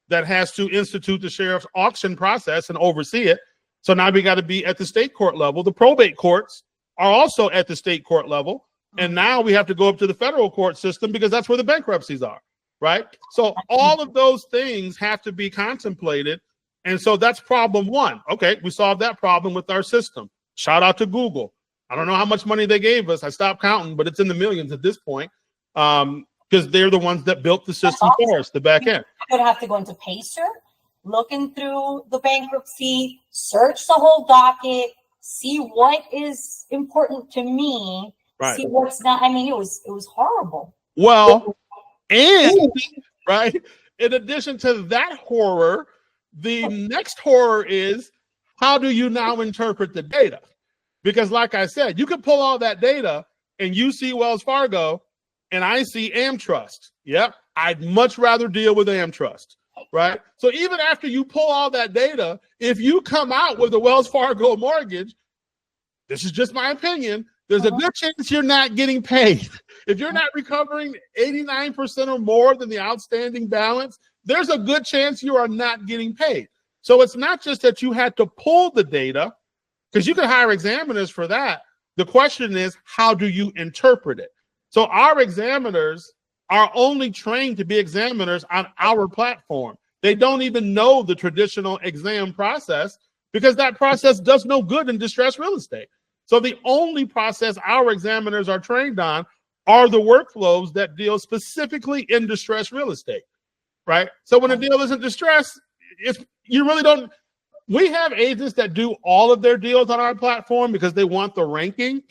that has to institute the sheriff's auction process and oversee it. So now we got to be at the state court level. The probate courts are also at the state court level. And now we have to go up to the federal court system because that's where the bankruptcies are, right? So all of those things have to be contemplated. And so that's problem one. Okay, we solved that problem with our system. Shout out to Google. I don't know how much money they gave us. I stopped counting, but it's in the millions at this point because they're the ones that built the system for us, the back end. I would have to go into Pacer, looking through the bankruptcy, search the whole docket, see what is important to me, Right. see what's not. I mean, it was horrible. Well, and right, in addition to that horror, the next horror is how do you now interpret the data? Because like I said, you can pull all that data and you see Wells Fargo and I see AmTrust. Yep, I'd much rather deal with AmTrust, right? So even after you pull all that data, if you come out with a Wells Fargo mortgage, this is just my opinion, there's a good chance you're not getting paid. If you're not recovering 89% or more than the outstanding balance, there's a good chance you are not getting paid. So it's not just that you had to pull the data, because you can hire examiners for that. The question is, how do you interpret it? So our examiners are only trained to be examiners on our platform. They don't even know the traditional exam process because that process does no good in distressed real estate. So the only process our examiners are trained on are the workflows that deal specifically in distressed real estate, right? So when a deal isn't distressed, you really don't. We have agents that do all of their deals on our platform because they want the ranking.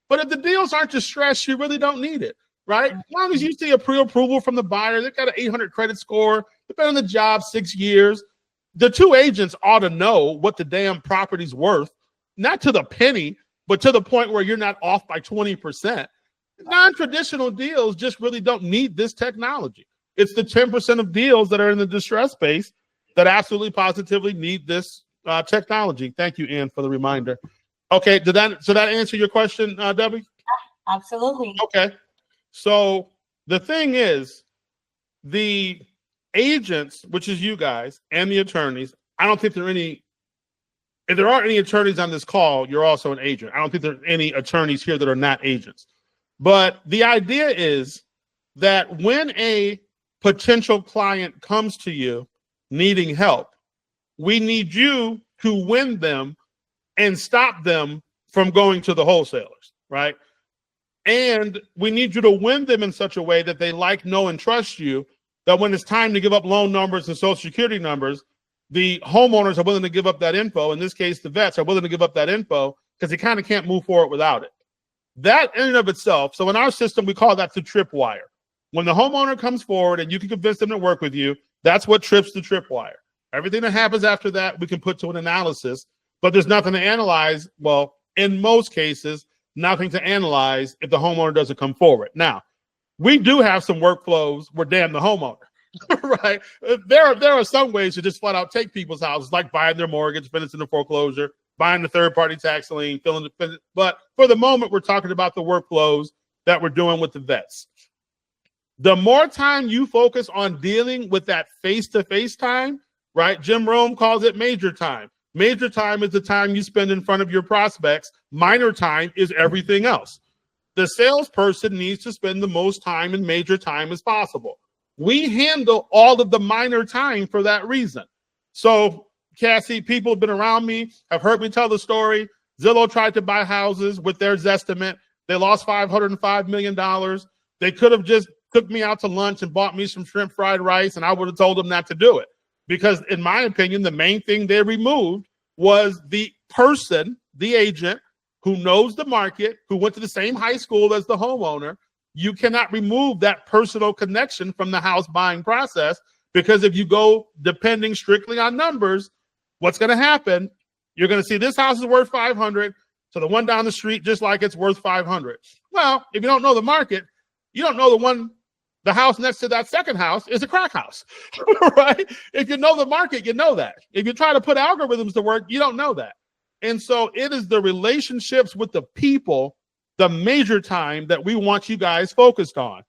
But if the deals aren't distressed, you really don't need it, right? As long as you see a pre-approval from the buyer, they've got an 800 credit score, they've been on the job 6 years. The two agents ought to know what the damn property's worth, not to the penny, but to the point where you're not off by 20%. Non-traditional deals just really don't need this technology. It's the 10% of deals that are in the distress space that absolutely positively need this technology. Thank you, Ann, for the reminder. Okay, did that answer your question, Debbie? Absolutely. Okay. So the thing is, the agents, which is you guys, and the attorneys, I don't think there are any. If there aren't any attorneys on this call, you're also an agent. I don't think there are any attorneys here that are not agents. But the idea is that when a potential client comes to you needing help, we need you to win them and stop them from going to the wholesalers, right? And we need you to win them in such a way that they like, know, and trust you, that when it's time to give up loan numbers and social security numbers, the homeowners are willing to give up that info. In this case, the vets are willing to give up that info because they kind of can't move forward without it. That in and of itself, so in our system, we call that the tripwire. When the homeowner comes forward and you can convince them to work with you, that's what trips the tripwire. Everything that happens after that, we can put to an analysis, but there's nothing to analyze. Well, in most cases, nothing to analyze if the homeowner doesn't come forward. Now, we do have some workflows where damn the homeowner, right? There are some ways to just flat out take people's houses, like buying their mortgage, finishing the foreclosure, buying the third-party tax lien, filling the. But for the moment, we're talking about the workflows that we're doing with the vets. The more time you focus on dealing with that face-to-face time, right? Jim Rome calls it major time. Major time is the time you spend in front of your prospects. Minor time is everything else. The salesperson needs to spend the most time in major time as possible. We handle all of the minor time for that reason. So, Cassie, people have been around me, have heard me tell the story. Zillow tried to buy houses with their Zestimate. They lost $505 million. They could have just took me out to lunch and bought me some shrimp fried rice, and I would have told them not to do it. Because in my opinion, the main thing they removed was the person, the agent, who knows the market, who went to the same high school as the homeowner. You cannot remove that personal connection from the house buying process, because if you go depending strictly on numbers, what's going to happen? You're going to see this house is worth 500, so the one down the street just like it's worth 500. Well, if you don't know the market, you don't know the house next to that second house is a crack house, right? If you know the market, you know that. If you try to put algorithms to work, you don't know that. And so it is the relationships with the people, the major time that we want you guys focused on.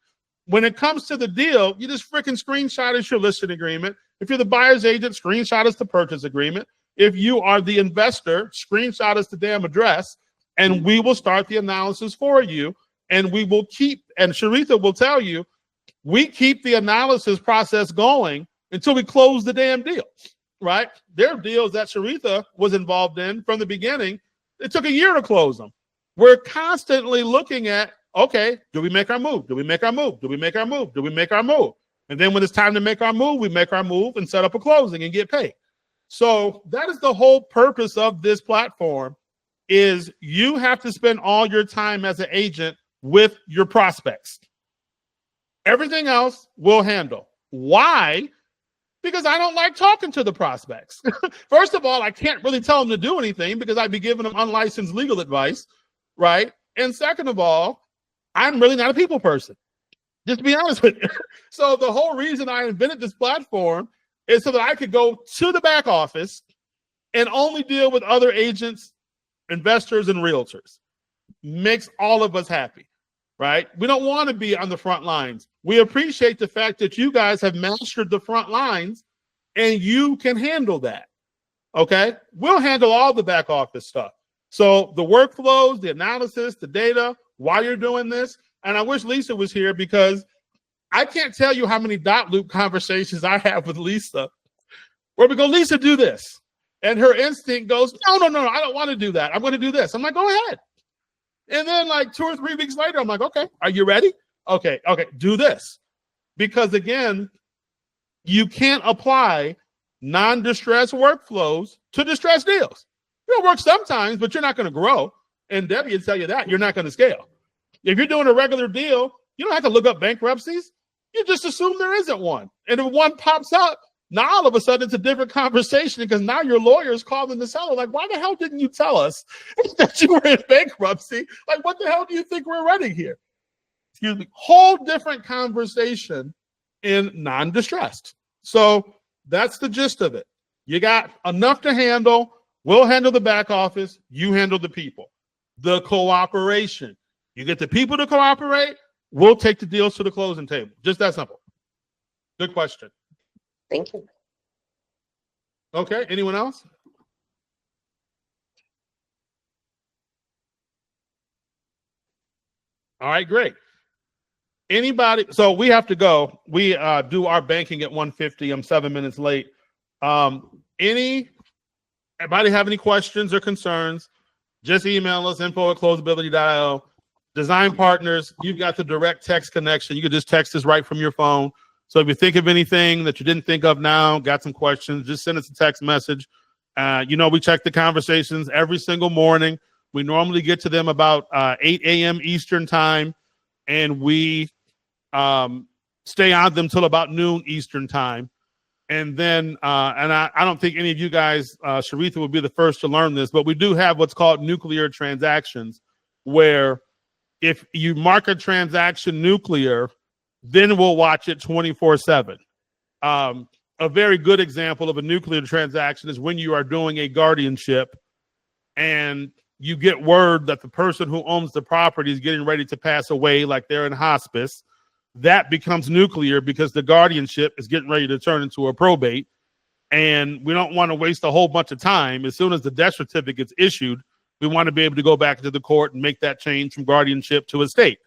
When it comes to the deal, you just freaking screenshot us your listing agreement. If you're the buyer's agent, screenshot us the purchase agreement. If you are the investor, screenshot us the damn address, and we will start the analysis for you. And we will keep, and Sharitha will tell you, we keep the analysis process going until we close the damn deal, right? There are deals that Sharitha was involved in from the beginning. It took a year to close them. We're constantly looking at, okay, do we make our move? Do we make our move? Do we make our move? Do we make our move? And then when it's time to make our move, we make our move and set up a closing and get paid. So that is the whole purpose of this platform, is you have to spend all your time as an agent with your prospects. Everything else we'll handle. Why? Because I don't like talking to the prospects. First of all, I can't really tell them to do anything because I'd be giving them unlicensed legal advice, right? And second of all, I'm really not a people person, just to be honest with you. So the whole reason I invented this platform is so that I could go to the back office and only deal with other agents, investors, and realtors. Makes all of us happy, right? We don't want to be on the front lines. We appreciate the fact that you guys have mastered the front lines and you can handle that, okay? We'll handle all the back office stuff. So the workflows, the analysis, the data, why you're doing this. And I wish Lisa was here, because I can't tell you how many dot loop conversations I have with Lisa where we go, Lisa, do this. And her instinct goes, no, I don't want to do that. I'm going to do this. I'm like, go ahead. And then like 2 or 3 weeks later, I'm like, okay, are you ready? Okay, do this. Because again, you can't apply non-distressed workflows to distressed deals. It'll work sometimes, but you're not going to grow. And Debbie will tell you that you're not going to scale. If you're doing a regular deal, you don't have to look up bankruptcies. You just assume there isn't one. And if one pops up, now all of a sudden it's a different conversation, because now your lawyer is calling the seller like, why the hell didn't you tell us that you were in bankruptcy? Like, what the hell do you think we're running here? Excuse me. Whole different conversation in non-distressed. So that's the gist of it. You got enough to handle. We'll handle the back office. You handle the people. The cooperation. You get the people to cooperate. We'll take the deals to the closing table. Just that simple. Good question. Thank you. Okay. Anyone else? All right, great. Anybody? So we have to go. We do our banking at 1:50. I'm 7 minutes late. Anybody have any questions or concerns? Just email us, info@closeability.io. Design partners, you've got the direct text connection. You can just text us right from your phone. So if you think of anything that you didn't think of now, got some questions, just send us a text message. We check the conversations every single morning. We normally get to them about 8 a.m. Eastern time, and we stay on them till about noon Eastern time. And then, I don't think any of you guys, Sharitha would be the first to learn this, but we do have what's called nuclear transactions, where if you mark a transaction nuclear, then we'll watch it 24/7. A very good example of a nuclear transaction is when you are doing a guardianship and you get word that the person who owns the property is getting ready to pass away, like they're in hospice. That becomes nuclear because the guardianship is getting ready to turn into a probate. And we don't want to waste a whole bunch of time. As soon as the death certificate's issued, we want to be able to go back to the court and make that change from guardianship to estate.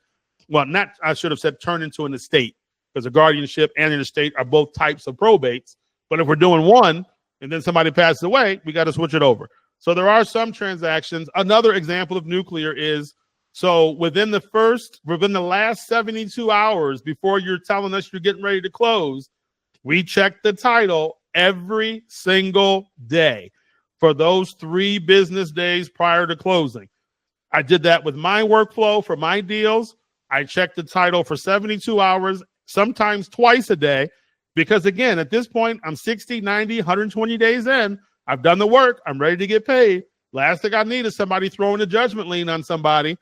Well, not, I should have said turn into an estate, because a guardianship and an estate are both types of probates. But if we're doing one and then somebody passes away, we got to switch it over. So there are some transactions. Another example of nuclear is, so within the last 72 hours before you're telling us you're getting ready to close, we check the title every single day for those 3 business days prior to closing. I did that with my workflow for my deals. I checked the title for 72 hours, sometimes twice a day, because again, at this point, I'm 60, 90, 120 days in. I've done the work. I'm ready to get paid. Last thing I need is somebody throwing a judgment lien on somebody,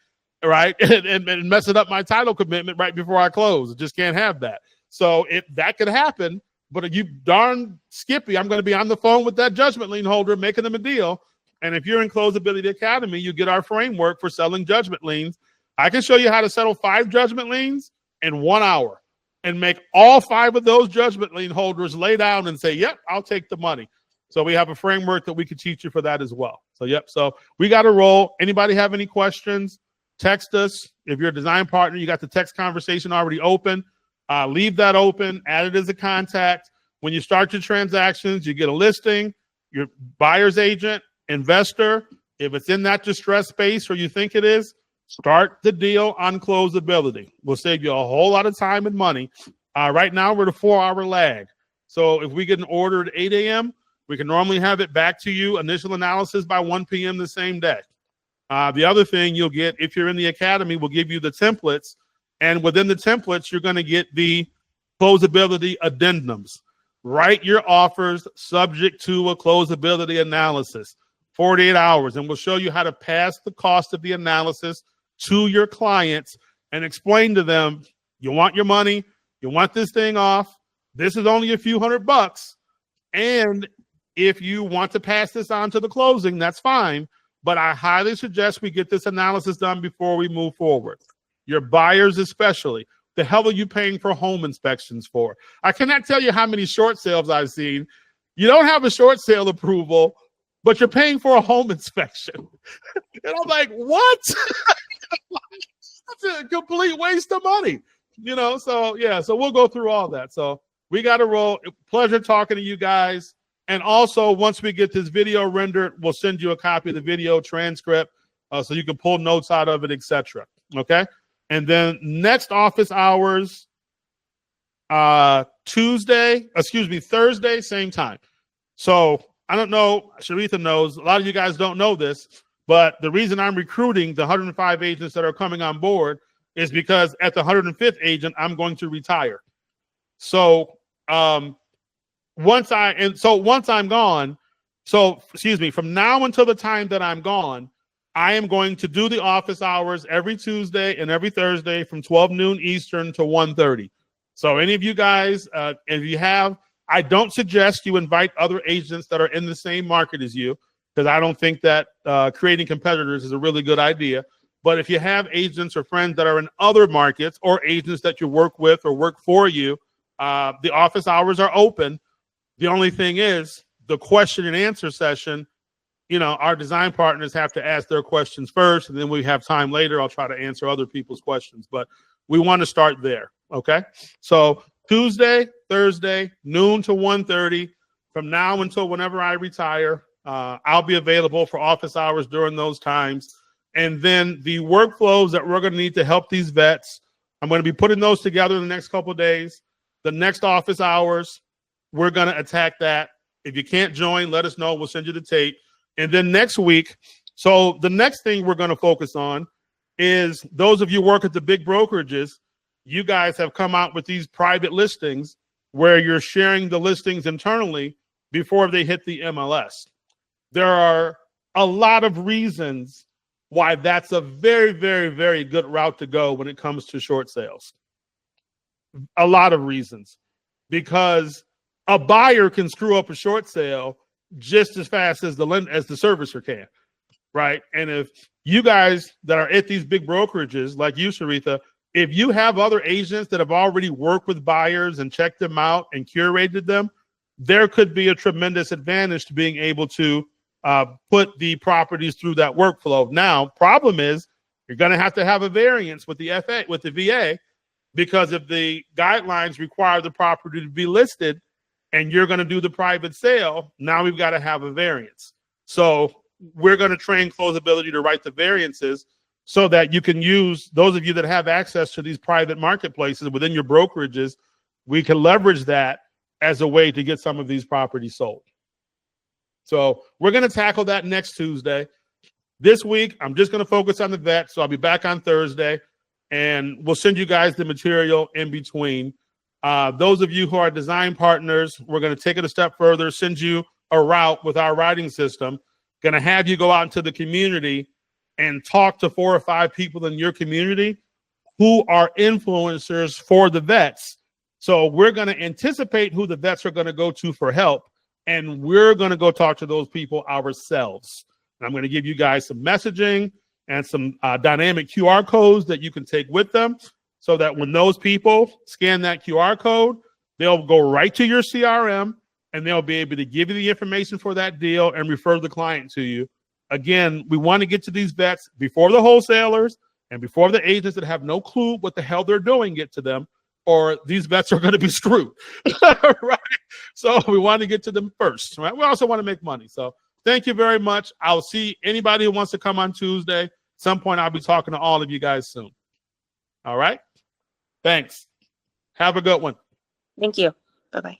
right? and messing up my title commitment right before I close. I just can't have that. So that could happen, but you darn Skippy, I'm going to be on the phone with that judgment lien holder, making them a deal. And if you're in CloseAbility Academy, you get our framework for selling judgment liens. I can show you how to settle 5 judgment liens in 1 hour and make all 5 of those judgment lien holders lay down and say, yep, I'll take the money. So we have a framework that we could teach you for that as well. So, yep. So we got to roll. Anybody have any questions? Text us. If you're a design partner, you got the text conversation already open. Leave that open. Add it as a contact. When you start your transactions, you get a listing, your buyer's agent, investor. If it's in that distressed space or you think it is, start the deal on CloseAbility. We'll save you a whole lot of time and money. Right now, we're at a 4-hour lag. So if we get an order at 8 a.m., we can normally have it back to you, initial analysis by 1 p.m. the same day. The other thing you'll get, if you're in the academy, we'll give you the templates. And within the templates, you're going to get the CloseAbility addendums. Write your offers subject to a CloseAbility analysis, 48 hours. And we'll show you how to pass the cost of the analysis to your clients and explain to them, you want your money, you want this thing off, this is only a few $100. And if you want to pass this on to the closing, that's fine. But I highly suggest we get this analysis done before we move forward. Your buyers especially. The hell are you paying for home inspections for? I cannot tell you how many short sales I've seen. You don't have a short sale approval, but you're paying for a home inspection. And I'm like, what? That's a complete waste of money. So yeah, so we'll go through all that. So we got to roll. Pleasure talking to you guys. And also, once we get this video rendered, we'll send you a copy of the video transcript so you can pull notes out of it, etc. Okay? And then next office hours, Thursday, same time. So I don't know, Sharitha knows, a lot of you guys don't know this, but the reason I'm recruiting the 105 agents that are coming on board is because at the 105th agent, I'm going to retire. So, once I'm gone, from now until the time that I'm gone, I am going to do the office hours every Tuesday and every Thursday from 12 noon Eastern to 1:30. So any of you guys, if you have, I don't suggest you invite other agents that are in the same market as you, because I don't think that creating competitors is a really good idea. But if you have agents or friends that are in other markets or agents that you work with or work for you, the office hours are open. The only thing is the question and answer session, our design partners have to ask their questions first, and then we have time later. I'll try to answer other people's questions, but we want to start there. Okay. So Tuesday, Thursday, noon to 1:30 from now until whenever I retire, I'll be available for office hours during those times. And then the workflows that we're going to need to help these vets, I'm going to be putting those together in the next couple of days. The next office hours, we're going to attack that. If you can't join, let us know. We'll send you the tape. And then next week, so the next thing we're going to focus on is those of you who work at the big brokerages, you guys have come out with these private listings where you're sharing the listings internally before they hit the MLS. There are a lot of reasons why that's a very, very, very good route to go when it comes to short sales. A lot of reasons. Because a buyer can screw up a short sale just as fast as the servicer can, right? And if you guys that are at these big brokerages, like you, Sharitha, if you have other agents that have already worked with buyers and checked them out and curated them, there could be a tremendous advantage to being able to put the properties through that workflow. Now, problem is you're going to have a variance with the VA, because if the guidelines require the property to be listed and you're going to do the private sale, now we've got to have a variance. So we're going to train CloseAbility to write the variances so that you can use, those of you that have access to these private marketplaces within your brokerages, we can leverage that as a way to get some of these properties sold. So we're going to tackle that next Tuesday. This week, I'm just going to focus on the vet. So I'll be back on Thursday, and we'll send you guys the material in between. Those of you who are design partners, we're going to take it a step further, send you a route with our writing system. Going to have you go out into the community and talk to 4 or 5 people in your community who are influencers for the vets. So we're going to anticipate who the vets are going to go to for help, and we're going to go talk to those people ourselves. And I'm going to give you guys some messaging and some dynamic QR codes that you can take with them, so that when those people scan that QR code, they'll go right to your CRM and they'll be able to give you the information for that deal and refer the client to you. Again, we want to get to these vets before the wholesalers and before the agents that have no clue what the hell they're doing get to them, or these vets are going to be screwed. Right? So we want to get to them first. Right? We also want to make money. So thank you very much. I'll see anybody who wants to come on Tuesday. At some point, I'll be talking to all of you guys soon. All right? Thanks. Have a good one. Thank you. Bye-bye.